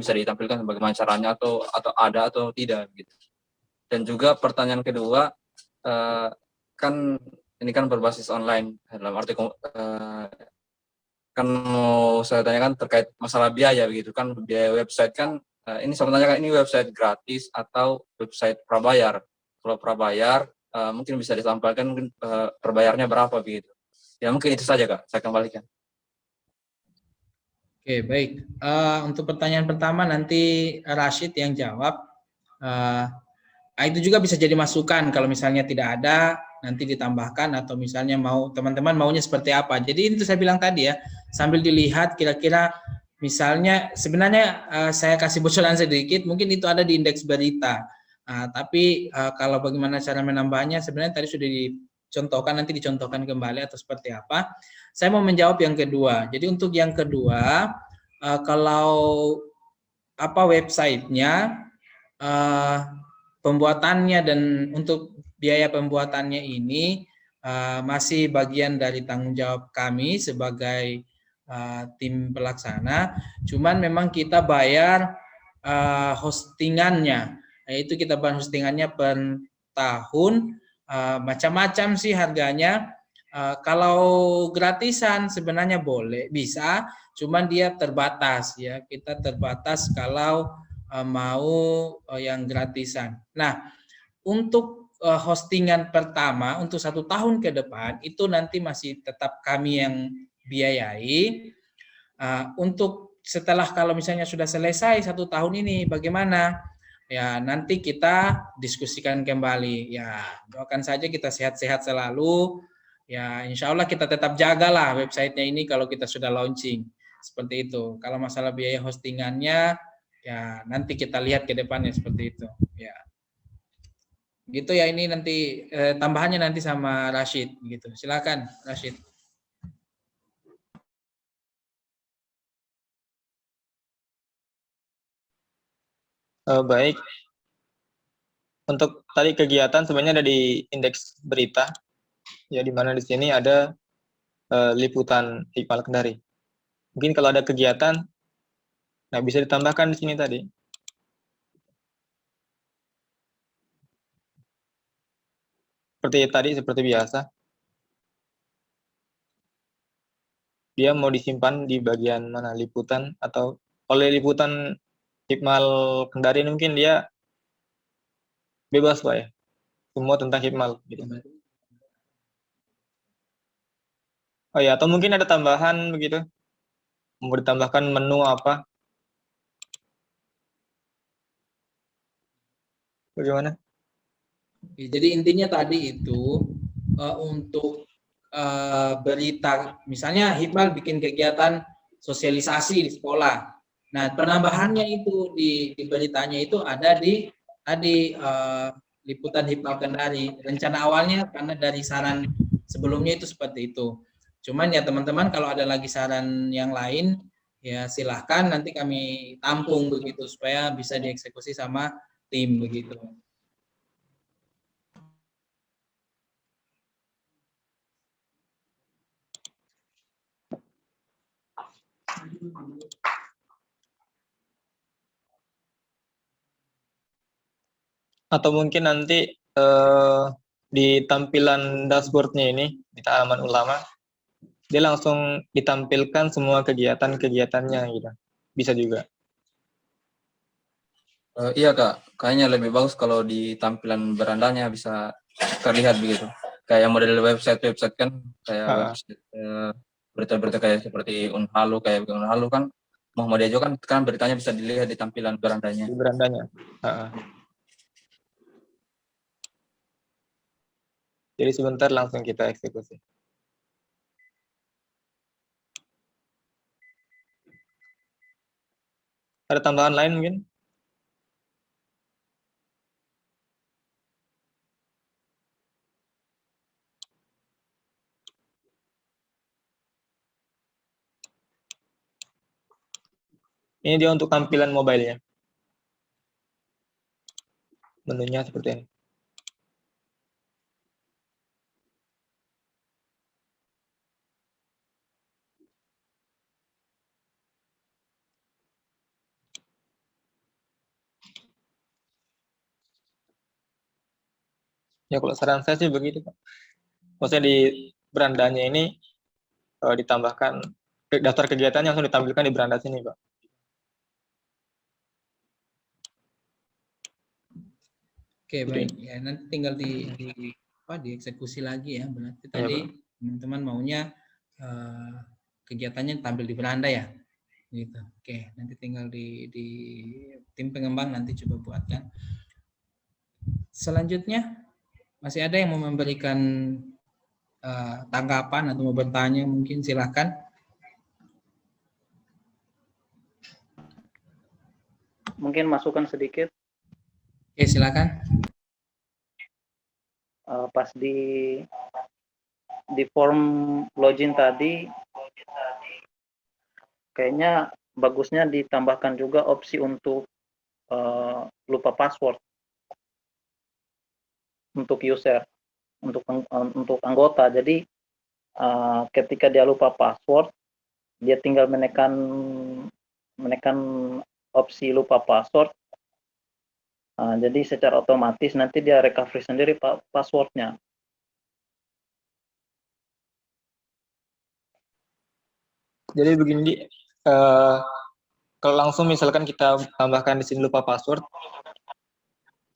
bisa ditampilkan bagaimana caranya atau ada atau tidak gitu. Dan juga pertanyaan kedua, kan ini kan berbasis online, dalam arti kan mau saya tanyakan terkait masalah biaya begitu kan, biaya website kan ini saya tanyakan ini website gratis atau website prabayar. Kalau prabayar mungkin bisa disampaikan mungkin perbayarnya berapa begitu. Ya mungkin itu saja, Kak, saya kembalikan. Oke, baik. Untuk pertanyaan pertama nanti Rashid yang jawab. Itu juga bisa jadi masukan kalau misalnya tidak ada, nanti ditambahkan atau misalnya mau teman-teman maunya seperti apa. Jadi itu saya bilang tadi ya, sambil dilihat kira-kira misalnya sebenarnya saya kasih bocoran sedikit, mungkin itu ada di indeks berita. Tapi kalau bagaimana cara menambahnya sebenarnya tadi sudah dicontohkan, nanti dicontohkan kembali atau seperti apa. Saya mau menjawab yang kedua. Jadi untuk yang kedua, kalau websitenya, pembuatannya dan untuk biaya pembuatannya ini masih bagian dari tanggung jawab kami sebagai tim pelaksana. Cuman memang kita bayar hostingannya, yaitu kita bayar hostingannya per tahun. Macam-macam sih harganya. Kalau gratisan sebenarnya boleh, bisa, cuman dia terbatas ya. Kita terbatas kalau mau yang gratisan. Nah, untuk hostingan pertama untuk 1 tahun ke depan itu nanti masih tetap kami yang biayai. Untuk setelah kalau misalnya sudah selesai 1 tahun ini bagaimana? Ya nanti kita diskusikan kembali. Ya doakan saja kita sehat-sehat selalu. Ya insya Allah kita tetap jagalah websitenya ini kalau kita sudah launching. Seperti itu. Kalau masalah biaya hostingannya ya nanti kita lihat ke depannya seperti itu. Ya. Gitu ya, ini nanti tambahannya nanti sama Rashid gitu. Silakan Rashid. Baik. Untuk tadi kegiatan sebenarnya ada di indeks berita, ya di mana di sini ada liputan Hikmal Kendari. Mungkin kalau ada kegiatan, nah bisa ditambahkan di sini tadi. Seperti biasa. Dia mau disimpan di bagian mana, liputan atau oleh liputan Hikmal Kendari mungkin dia bebas Pak ya. Semua tentang Hikmal gitu. Oh ya, atau mungkin ada tambahan begitu. Mau ditambahkan menu apa? Bagaimana? Jadi intinya tadi itu untuk berita, misalnya Hikmal bikin kegiatan sosialisasi di sekolah. Nah, penambahannya itu di beritanya itu ada di tadi liputan Hikmal Kendari. Rencana awalnya karena dari saran sebelumnya itu seperti itu. Cuman ya teman-teman kalau ada lagi saran yang lain ya silahkan nanti kami tampung begitu supaya bisa dieksekusi sama tim begitu. Atau mungkin nanti di tampilan dashboardnya ini di Ta'aman Ulama dia langsung ditampilkan semua kegiatan-kegiatannya gitu, bisa juga. Iya Kak, kayaknya lebih bagus kalau di tampilan berandanya bisa terlihat begitu. Kayak model website kan, kayak Ah, website berita-berita kayak seperti Unhalu, kayak Unhalu kan, Muhammadiyah kan beritanya bisa dilihat di tampilan berandanya. di berandanya. Ah. Jadi sebentar langsung kita eksekusi. Ada tambahan lain mungkin? Ini dia untuk tampilan mobile-nya. Menunya seperti ini. Ya kalau saran saya sih begitu Pak. Maksudnya di berandanya ini ditambahkan daftar kegiatan yang langsung ditampilkan di beranda sini Pak. Oke, Jadi, baik. Ya, nanti tinggal dieksekusi lagi ya. Berarti ya, tadi Pak. teman-teman maunya kegiatannya tampil di beranda ya. Gitu. Oke, nanti tinggal di tim pengembang nanti coba buatkan. Selanjutnya masih ada yang mau memberikan tanggapan atau mau bertanya mungkin silakan. Mungkin masukan sedikit. Oke, silakan. Pas di form login tadi, kayaknya bagusnya ditambahkan juga opsi untuk lupa password untuk user, untuk anggota. Jadi ketika dia lupa password, dia tinggal menekan opsi lupa password. Jadi secara otomatis nanti dia recovery sendiri passwordnya. Jadi begini, kalau langsung misalkan kita tambahkan di sini lupa password,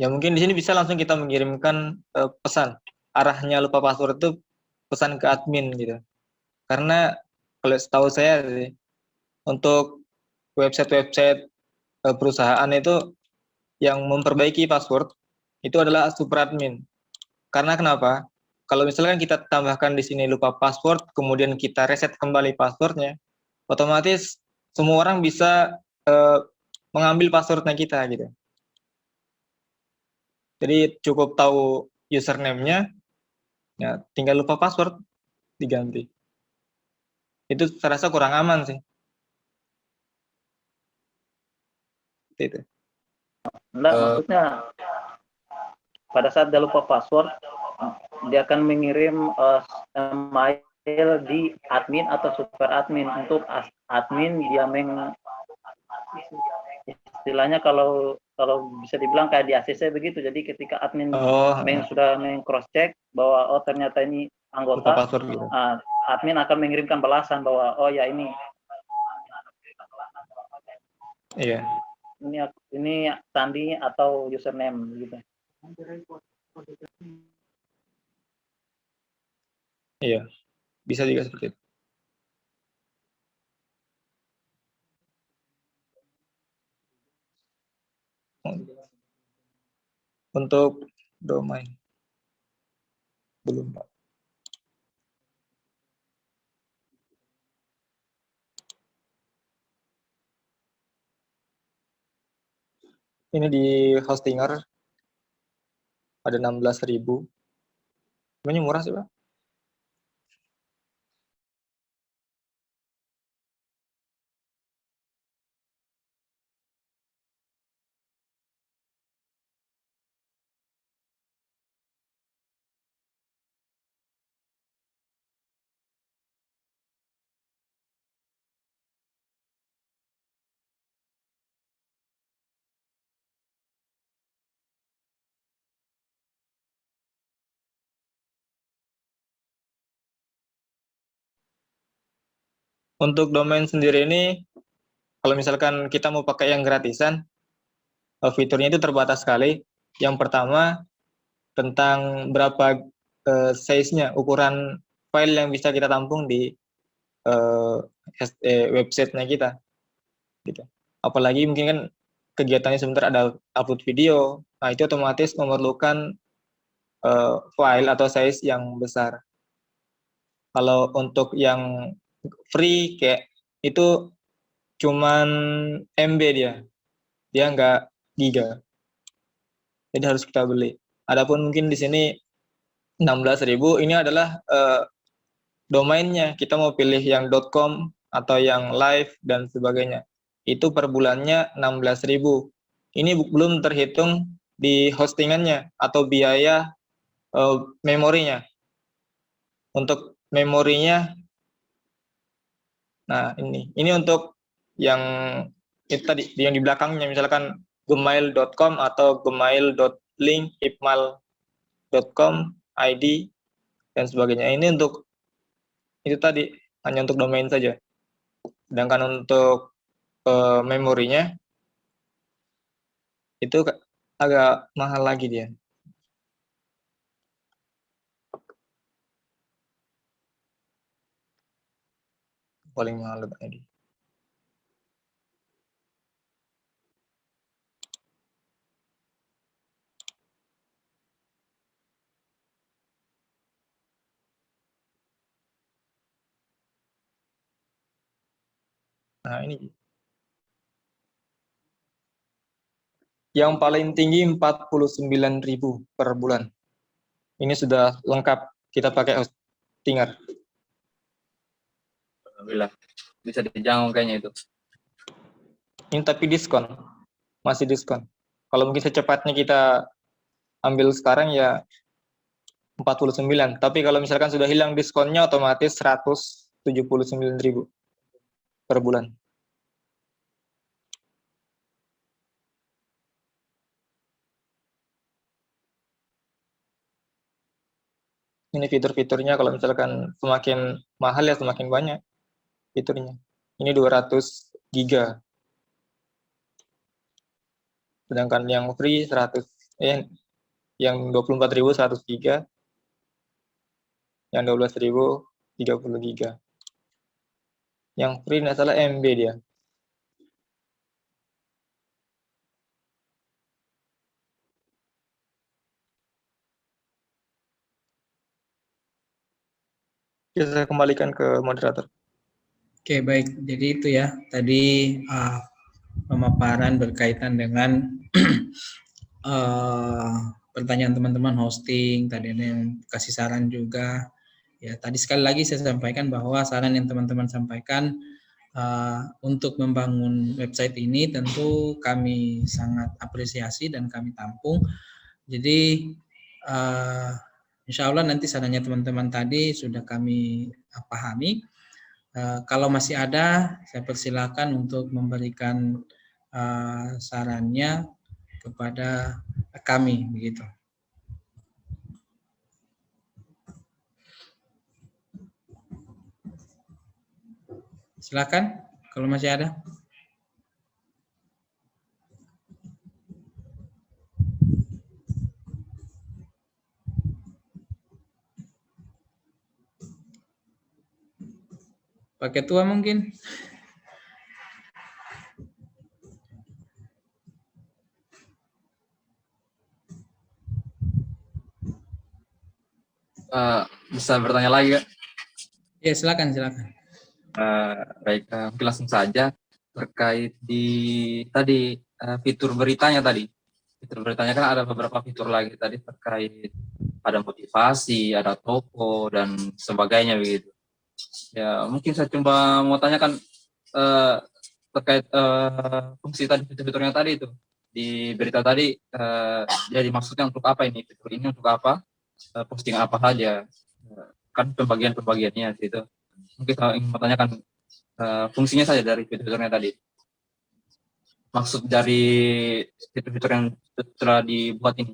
ya mungkin di sini bisa langsung kita mengirimkan pesan. Arahnya lupa password itu pesan ke admin gitu. Karena kalau setahu saya sih, untuk website-website perusahaan itu yang memperbaiki password itu adalah superadmin. Karena kenapa? Kalau misalkan kita tambahkan di sini lupa password, kemudian kita reset kembali passwordnya, otomatis semua orang bisa mengambil passwordnya kita gitu. Jadi cukup tahu username-nya, ya tinggal lupa password diganti. Itu saya rasa kurang aman sih. Seperti itu. Enggak, maksudnya pada saat dia lupa password, dia akan mengirim email di admin atau super admin. Untuk admin dia istilahnya kalau bisa dibilang kayak di ACC begitu. Jadi ketika admin sudah cross check bahwa oh ternyata ini Lupa anggota, password gitu. admin akan mengirimkan balasan bahwa oh ya ini Iya. ini Sandi atau username gitu. Iya. Bisa juga seperti itu. Untuk domain belum Pak. Ini di Hostinger ada 16.000. Sebenarnya murah sih Pak. Untuk domain sendiri ini, kalau misalkan kita mau pakai yang gratisan, fiturnya itu terbatas sekali. Yang pertama tentang berapa size-nya, ukuran file yang bisa kita tampung di website-nya kita gitu. Apalagi mungkin kan kegiatannya sebentar ada upload video, nah itu otomatis memerlukan file atau size yang besar. Kalau untuk yang free kayak itu cuman MB dia nggak giga, jadi harus kita beli. Adapun mungkin di sini 16.000 ini adalah domainnya, kita mau pilih yang .com atau yang live dan sebagainya. Itu per bulannya 16.000. Ini belum terhitung di hostingannya atau biaya memorinya. Untuk memorinya, nah ini untuk yang itu tadi, yang di belakangnya, misalkan gmail.com atau gmail.link, ipmal.com, ID, dan sebagainya. Ini untuk itu tadi hanya untuk domain saja. Sedangkan untuk memorinya itu agak mahal lagi dia. Paling mahal tadi. Nah, ini. Yang paling tinggi 49.000 per bulan. Ini sudah lengkap, kita pakai hostingan. Alhamdulillah bisa dijangkau kayaknya itu. Ini tapi diskon, masih diskon. Kalau mungkin secepatnya kita ambil sekarang ya 49. Tapi kalau misalkan sudah hilang diskonnya otomatis 179.000 per bulan. Ini fitur-fiturnya, kalau misalkan semakin mahal ya semakin banyak fiturnya. Ini 200 giga. Sedangkan yang free 100, yang 24.000 100 giga. Yang 12.000 30 giga. Yang free nggak salah MB dia. Saya kembalikan ke moderator. Oke, baik. Jadi itu ya, tadi pemaparan berkaitan dengan pertanyaan teman-teman hosting, tadi ada yang kasih saran juga. Ya, tadi sekali lagi saya sampaikan bahwa saran yang teman-teman sampaikan untuk membangun website ini tentu kami sangat apresiasi dan kami tampung. Jadi insya Allah nanti sarannya teman-teman tadi sudah kami pahami. Kalau masih ada, saya persilakan untuk memberikan sarannya kepada kami, begitu. Silakan, kalau masih ada. Pak Ketua mungkin. Bisa bertanya lagi, Kak? Ya, silakan. Baik, mungkin langsung saja terkait di tadi fitur beritanya tadi. Fitur beritanya kan ada beberapa fitur lagi tadi terkait ada motivasi, ada toko dan sebagainya begitu. Ya, mungkin saya coba mau tanyakan terkait fungsi tadi fitur-fiturnya tadi itu di berita tadi, jadi maksudnya untuk apa ini fitur ini, untuk apa, posting apa saja, kan pembagiannya gitu. Mungkin saya ingin bertanyakan fungsinya saja dari fitur-fiturnya tadi. Maksud dari fitur-fitur yang telah dibuat ini.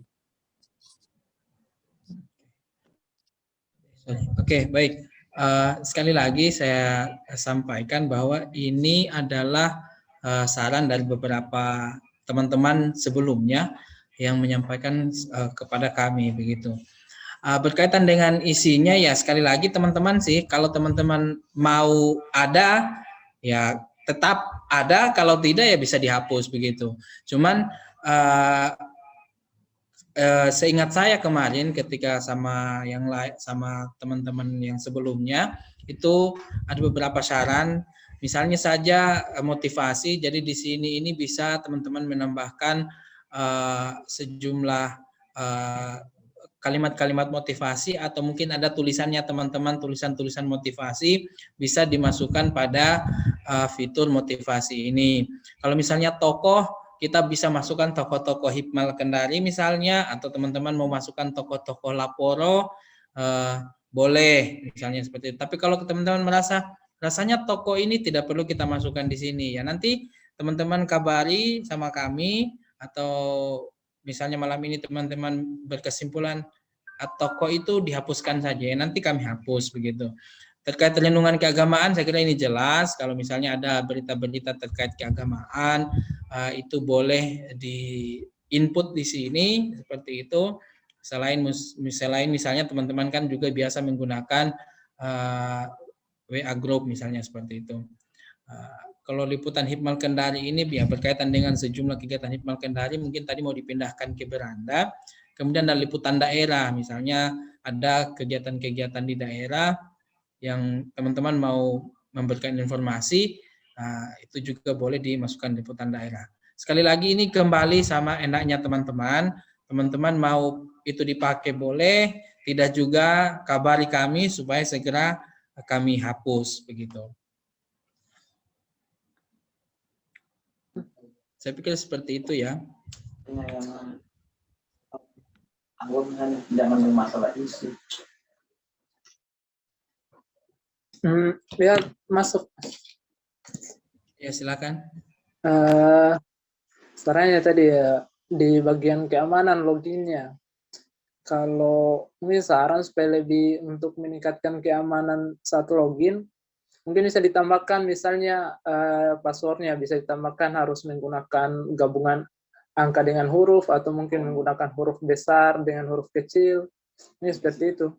Oke, baik. Sekali lagi saya sampaikan bahwa ini adalah saran dari beberapa teman-teman sebelumnya yang menyampaikan kepada kami begitu. Berkaitan dengan isinya ya sekali lagi teman-teman sih, kalau teman-teman mau ada ya tetap ada, kalau tidak ya bisa dihapus begitu. Cuman seingat saya kemarin ketika sama yang lain, sama teman-teman yang sebelumnya itu ada beberapa saran. Misalnya saja motivasi. Jadi di sini ini bisa teman-teman menambahkan sejumlah kalimat-kalimat motivasi, atau mungkin ada tulisannya teman-teman, tulisan-tulisan motivasi bisa dimasukkan pada fitur motivasi ini. Kalau misalnya tokoh, kita bisa masukkan tokoh-tokoh Hikmal Kendari misalnya, atau teman-teman mau masukkan tokoh-tokoh Laporo, boleh misalnya seperti itu. Tapi kalau teman-teman merasa rasanya tokoh ini tidak perlu kita masukkan di sini, ya nanti teman-teman kabari sama kami, atau misalnya malam ini teman-teman berkesimpulan tokoh itu dihapuskan saja, nanti kami hapus begitu. Terkait perlindungan keagamaan, saya kira ini jelas. Kalau misalnya ada berita-berita terkait keagamaan, itu boleh di input di sini seperti itu. Selain misalnya teman-teman kan juga biasa menggunakan WA group misalnya seperti itu. Kalau liputan Hikmal Kendari ini ya berkaitan dengan sejumlah kegiatan Hikmal Kendari, mungkin tadi mau dipindahkan ke beranda. Kemudian ada liputan daerah, misalnya ada kegiatan-kegiatan di daerah yang teman-teman mau memberikan informasi, itu juga boleh dimasukkan liputan daerah. Sekali lagi ini kembali sama enaknya teman-teman. Teman-teman mau itu dipakai boleh, tidak juga kabari kami supaya segera kami hapus begitu. Saya pikir seperti itu ya. Jangan masalah isi. Ya masuk. Ya silakan. Caranya tadi ya di bagian keamanan loginnya. Kalau ini saran supaya lebih untuk meningkatkan keamanan saat login, mungkin bisa ditambahkan misalnya passwordnya bisa ditambahkan harus menggunakan gabungan angka dengan huruf, atau mungkin menggunakan huruf besar dengan huruf kecil. Ini seperti itu.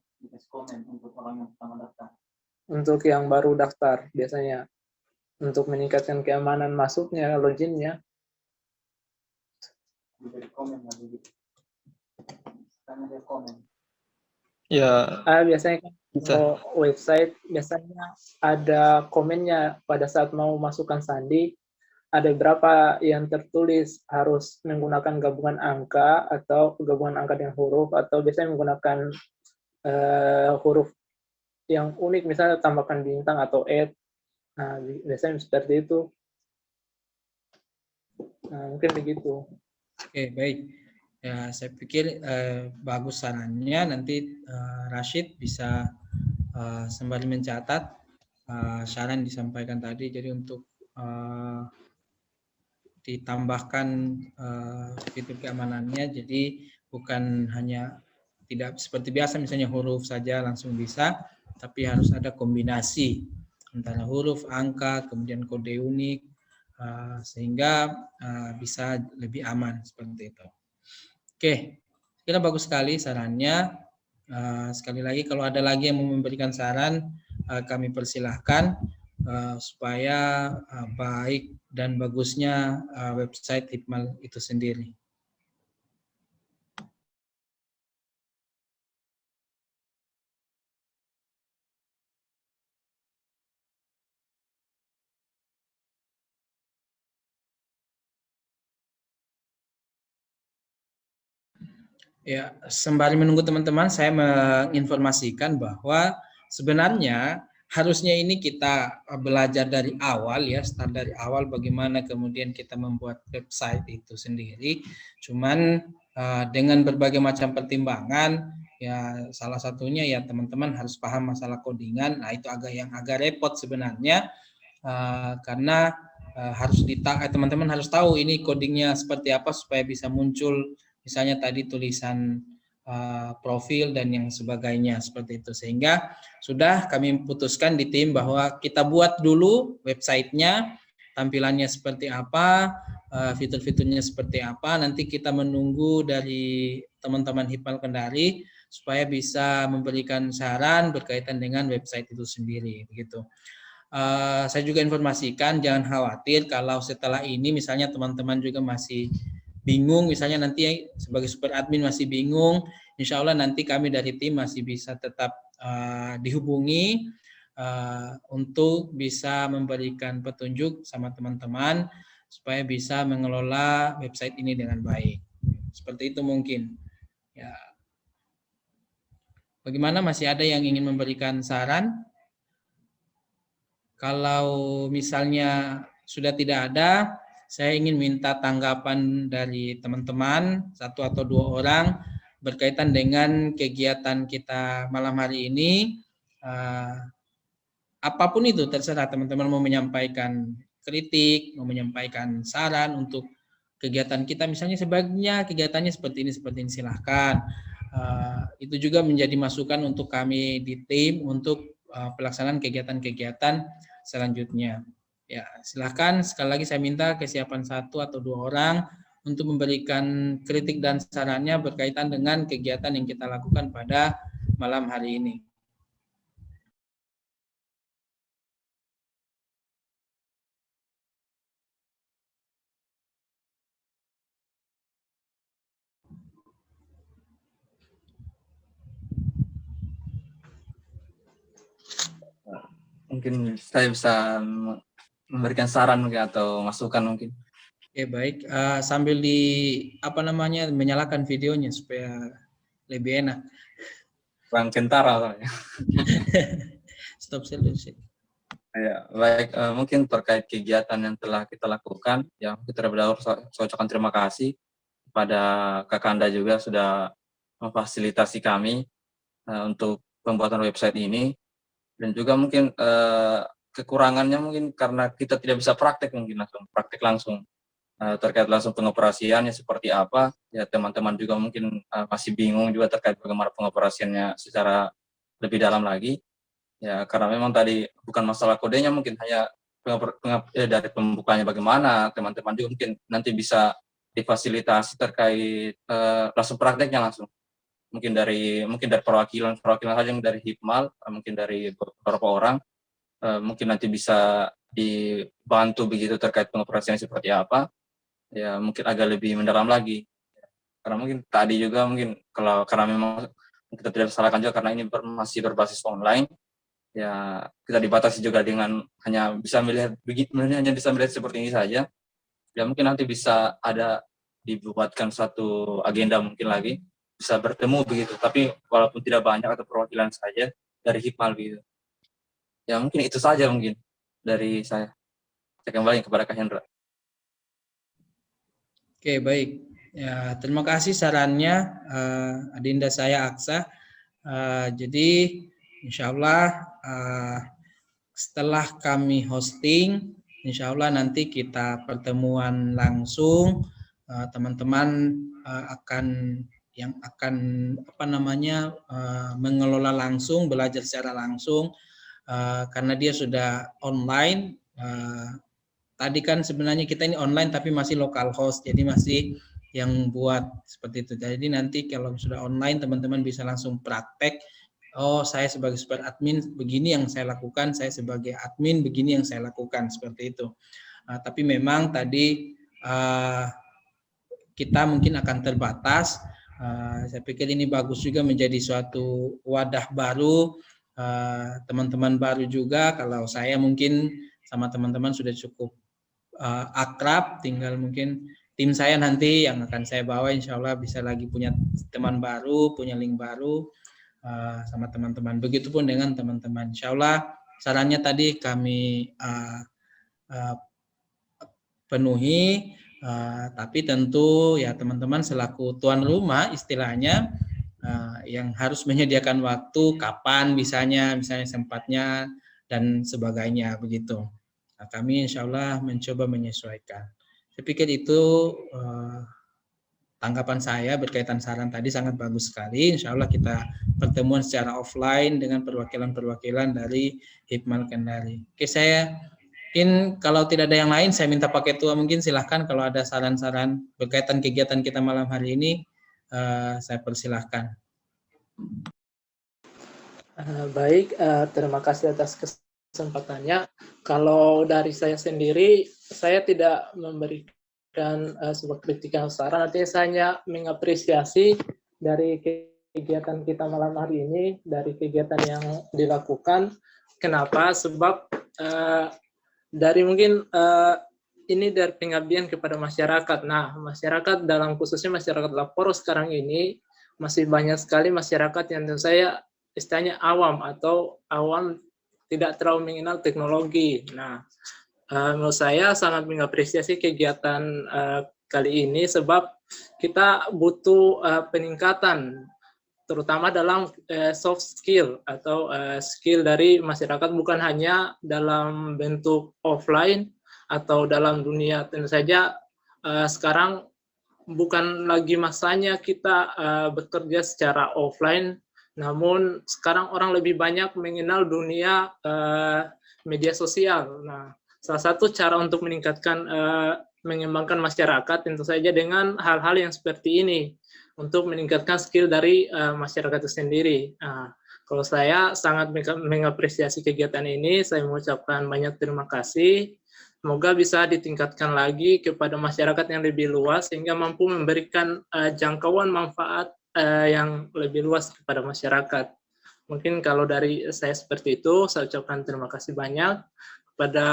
Untuk yang baru daftar biasanya untuk meningkatkan keamanan masuknya, loginnya. Ya, Biasanya kan kalau website biasanya ada komennya pada saat mau masukkan sandi, ada berapa yang tertulis harus menggunakan gabungan angka atau gabungan angka dengan huruf, atau biasanya menggunakan huruf yang unik, misalnya tambahkan bintang atau @ Nah, biasanya seperti itu. Nah, mungkin begitu. Oke, baik. Ya, saya pikir bagus sarannya. Nanti Rashid bisa sembari mencatat saran disampaikan tadi. Jadi untuk ditambahkan fitur keamanannya. Jadi bukan hanya tidak seperti biasa misalnya huruf saja langsung bisa, tapi harus ada kombinasi antara huruf, angka, kemudian kode unik, sehingga bisa lebih aman seperti itu. Oke, kira bagus sekali sarannya. Sekali lagi kalau ada lagi yang mau memberikan saran, kami persilahkan supaya baik dan bagusnya website Hikmal itu sendiri. Ya, sembari menunggu teman-teman, saya menginformasikan bahwa sebenarnya harusnya ini kita belajar dari awal ya, start dari awal bagaimana kemudian kita membuat website itu sendiri. Cuman dengan berbagai macam pertimbangan, ya salah satunya ya teman-teman harus paham masalah codingan. Nah itu agak repot sebenarnya, karena teman-teman harus tahu ini codingnya seperti apa supaya bisa muncul misalnya tadi tulisan profil dan yang sebagainya seperti itu. Sehingga sudah kami putuskan di tim bahwa kita buat dulu websitenya, tampilannya seperti apa, fitur-fiturnya seperti apa. Nanti kita menunggu dari teman-teman Hipmal Kendari supaya bisa memberikan saran berkaitan dengan website itu sendiri, begitu. Saya juga informasikan, jangan khawatir kalau setelah ini misalnya teman-teman juga masih bingung, misalnya nanti sebagai super admin masih bingung, insya Allah nanti kami dari tim masih bisa tetap dihubungi untuk bisa memberikan petunjuk sama teman-teman supaya bisa mengelola website ini dengan baik. Seperti itu mungkin. Ya. Bagaimana, masih ada yang ingin memberikan saran? Kalau misalnya sudah tidak ada, saya ingin minta tanggapan dari teman-teman, 1 atau 2 orang, berkaitan dengan kegiatan kita malam hari ini. Apapun itu, terserah teman-teman mau menyampaikan kritik, mau menyampaikan saran untuk kegiatan kita, misalnya sebaiknya kegiatannya seperti ini, silahkan. Itu juga menjadi masukan untuk kami di tim untuk pelaksanaan kegiatan-kegiatan selanjutnya. Ya, silahkan, sekali lagi saya minta kesiapan 1 atau 2 orang untuk memberikan kritik dan sarannya berkaitan dengan kegiatan yang kita lakukan pada malam hari ini. Mungkin saya bisa memberikan saran mungkin atau masukan mungkin. Oke, baik. Sambil menyalakan videonya supaya lebih enak. Kurang kentara soalnya. Stop sih. Ya, baik, mungkin terkait kegiatan yang telah kita lakukan, ya kita berdahulu ucapkan terima kasih kepada Kakanda juga sudah memfasilitasi kami untuk pembuatan website ini. Dan juga mungkin kekurangannya mungkin karena kita tidak bisa praktek langsung terkait langsung pengoperasiannya seperti apa, ya teman-teman juga mungkin masih bingung juga terkait bagaimana pengoperasiannya secara lebih dalam lagi, ya karena memang tadi bukan masalah kodenya, mungkin hanya dari pembukanya bagaimana, teman-teman juga mungkin nanti bisa difasilitasi terkait langsung prakteknya langsung. Mungkin dari perwakilan saja yang dari Hipmal, mungkin dari beberapa orang, mungkin nanti bisa dibantu begitu terkait pengoperasian seperti apa, ya mungkin agak lebih mendalam lagi. Karena mungkin tadi juga mungkin karena memang kita tidak salahkan juga karena ini masih berbasis online, ya kita dibatasi juga dengan hanya bisa melihat seperti ini saja. Ya mungkin nanti bisa ada dibuatkan satu agenda mungkin lagi, bisa bertemu begitu, tapi walaupun tidak banyak atau perwakilan saja dari Hipmal begitu. Ya mungkin itu saja mungkin dari saya. Saya kembali kepada Kak Hendra. Oke, baik. Ya, terima kasih sarannya, Adinda saya Aksa. Jadi insya Allah setelah kami hosting, insya Allah nanti kita pertemuan langsung, teman-teman akan mengelola langsung, belajar secara langsung, karena dia sudah online. Tadi kan sebenarnya kita ini online tapi masih local host, jadi masih yang buat seperti itu. Jadi nanti kalau sudah online, teman-teman bisa langsung praktek. Oh, saya sebagai super admin begini yang saya lakukan, saya sebagai admin begini yang saya lakukan, seperti itu. Tapi memang tadi kita mungkin akan terbatas. Saya pikir ini bagus juga menjadi suatu wadah baru, teman-teman baru juga. Kalau saya mungkin sama teman-teman sudah cukup akrab, tinggal mungkin tim saya nanti yang akan saya bawa insya Allah bisa lagi punya teman baru, punya link baru sama teman-teman. Begitupun dengan teman-teman. Insya Allah sarannya tadi kami penuhi. Tapi tentu ya teman-teman selaku tuan rumah istilahnya yang harus menyediakan waktu kapan misalnya sempatnya dan sebagainya begitu. Kami insya Allah mencoba menyesuaikan. Saya pikir itu tanggapan saya berkaitan saran tadi sangat bagus sekali. Insya Allah kita pertemuan secara offline dengan perwakilan-perwakilan dari Hipmal Kendari. Oke, saya Mungkin kalau tidak ada yang lain, saya minta Pak Ketua mungkin silahkan kalau ada saran-saran berkaitan kegiatan kita malam hari ini, saya persilahkan. Baik, terima kasih atas kesempatannya. Kalau dari saya sendiri, saya tidak memberikan sebuah kritikan saran, artinya saya hanya mengapresiasi dari kegiatan kita malam hari ini, dari kegiatan yang dilakukan. Kenapa? Sebab dari mungkin ini dari pengabdian kepada masyarakat. Nah, masyarakat dalam khususnya masyarakat Laporo sekarang ini masih banyak sekali masyarakat yang tentu saya istilahnya awam atau awam tidak terlalu mengenal teknologi. Nah, menurut saya sangat mengapresiasi kegiatan kali ini sebab kita butuh peningkatan terutama dalam soft skill atau skill dari masyarakat, bukan hanya dalam bentuk offline atau dalam dunia. Tentu saja sekarang bukan lagi masanya kita bekerja secara offline, namun sekarang orang lebih banyak mengenal dunia media sosial. Nah, salah satu cara untuk meningkatkan mengembangkan masyarakat tentu saja dengan hal-hal yang seperti ini, untuk meningkatkan skill dari masyarakat itu sendiri. Nah, kalau saya sangat mengapresiasi kegiatan ini, saya mengucapkan banyak terima kasih. Semoga bisa ditingkatkan lagi kepada masyarakat yang lebih luas, sehingga mampu memberikan jangkauan manfaat yang lebih luas kepada masyarakat. Mungkin kalau dari saya seperti itu, saya ucapkan terima kasih banyak kepada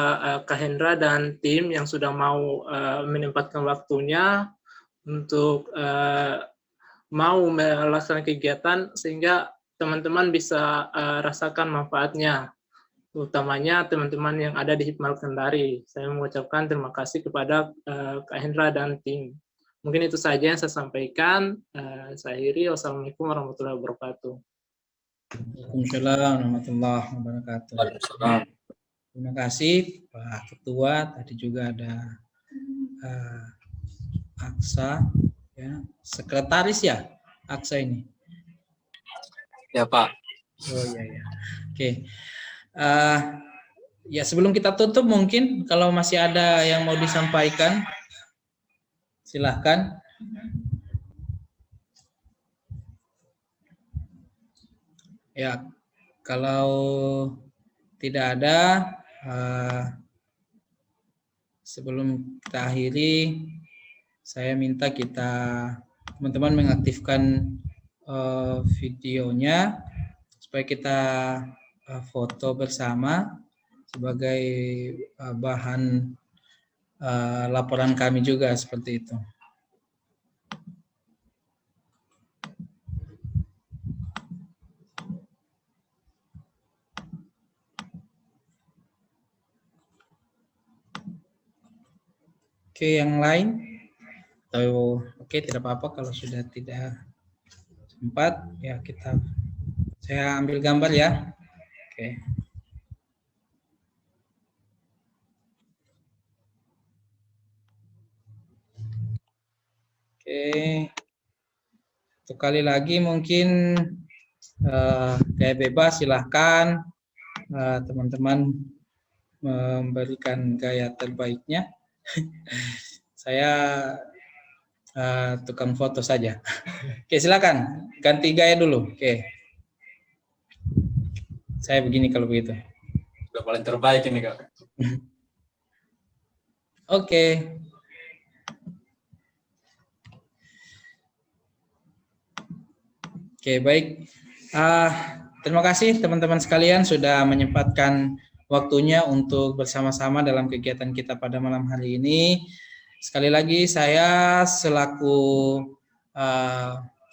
Kak Hendra dan tim yang sudah mau menempatkan waktunya untuk mau melaksanakan kegiatan sehingga teman-teman bisa rasakan manfaatnya, utamanya teman-teman yang ada di Hipmal Kendari. Saya mengucapkan terima kasih kepada Kak Hendra dan tim. Mungkin itu saja yang saya sampaikan. Saya akhiri. Wassalamualaikum warahmatullahi wabarakatuh. Waalaikumsalam warahmatullahi wabarakatuh. Terima kasih Pak Ketua. Tadi juga ada Aksa, ya, sekretaris ya Aksa ini. Ya Pak. Oh iya ya. Oke. Ya sebelum kita tutup mungkin kalau masih ada yang mau disampaikan, silahkan. Ya kalau tidak ada, sebelum kita akhiri, saya minta kita teman-teman mengaktifkan videonya supaya kita foto bersama sebagai bahan laporan kami juga seperti itu. Oke, yang lain? Atau oke, tidak apa-apa kalau sudah tidak sempat, ya saya ambil gambar ya. Oke. Oke. Satu kali lagi mungkin kayak bebas, silahkan teman-teman memberikan gaya terbaiknya. Saya tukang foto saja. Oke, silakan ganti gaya dulu. Oke, saya begini kalau begitu. Udah paling terbaik ini Kak. Oke. Oke, baik. Terima kasih teman-teman sekalian sudah menyempatkan waktunya untuk bersama-sama dalam kegiatan kita pada malam hari ini. Sekali lagi saya selaku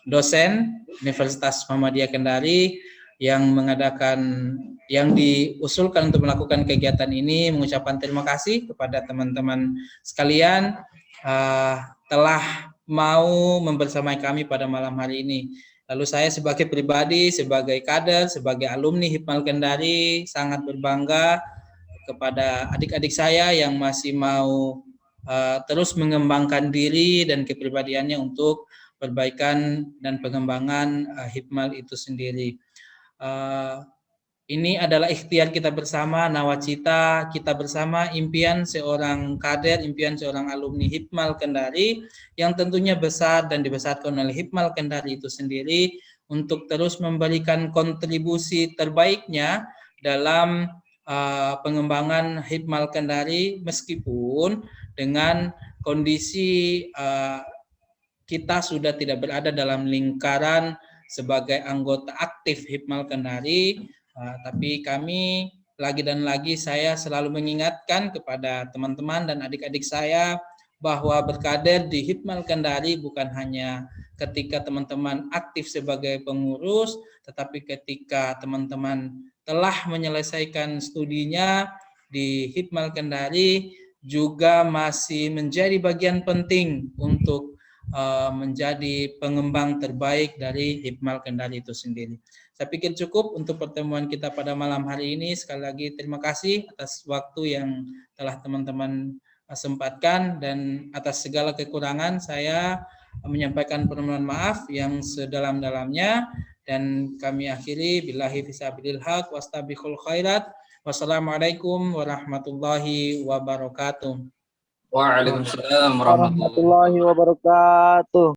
dosen Universitas Muhammadiyah Kendari yang diusulkan untuk melakukan kegiatan ini mengucapkan terima kasih kepada teman-teman sekalian telah mau membersamai kami pada malam hari ini. Lalu saya sebagai pribadi, sebagai kader, sebagai alumni Hipmal Kendari sangat berbangga kepada adik-adik saya yang masih mau terus mengembangkan diri dan kepribadiannya untuk perbaikan dan pengembangan Hipmal itu sendiri. ini adalah ikhtiar kita bersama, nawacita kita bersama, impian seorang kader, impian seorang alumni Hipmal Kendari yang tentunya besar dan dibesarkan oleh Hipmal Kendari itu sendiri untuk terus memberikan kontribusi terbaiknya dalam pengembangan Hipmal Kendari, meskipun dengan kondisi kita sudah tidak berada dalam lingkaran sebagai anggota aktif Hipmal Kendari. Tapi kami lagi dan lagi saya selalu mengingatkan kepada teman-teman dan adik-adik saya bahwa berkader di Hipmal Kendari bukan hanya ketika teman-teman aktif sebagai pengurus, tetapi ketika teman-teman telah menyelesaikan studinya di Hipmal Kendari juga masih menjadi bagian penting untuk menjadi pengembang terbaik dari Hipmal Kendari itu sendiri. Saya pikir cukup untuk pertemuan kita pada malam hari ini. Sekali lagi terima kasih atas waktu yang telah teman-teman sempatkan, dan atas segala kekurangan saya menyampaikan permohonan maaf yang sedalam-dalamnya, dan kami akhiri billahi fisabilil haq wastabiqul khairat. Wassalamualaikum warahmatullahi wabarakatuh. Waalaikumsalam warahmatullahi Warahmatullahi wabarakatuh.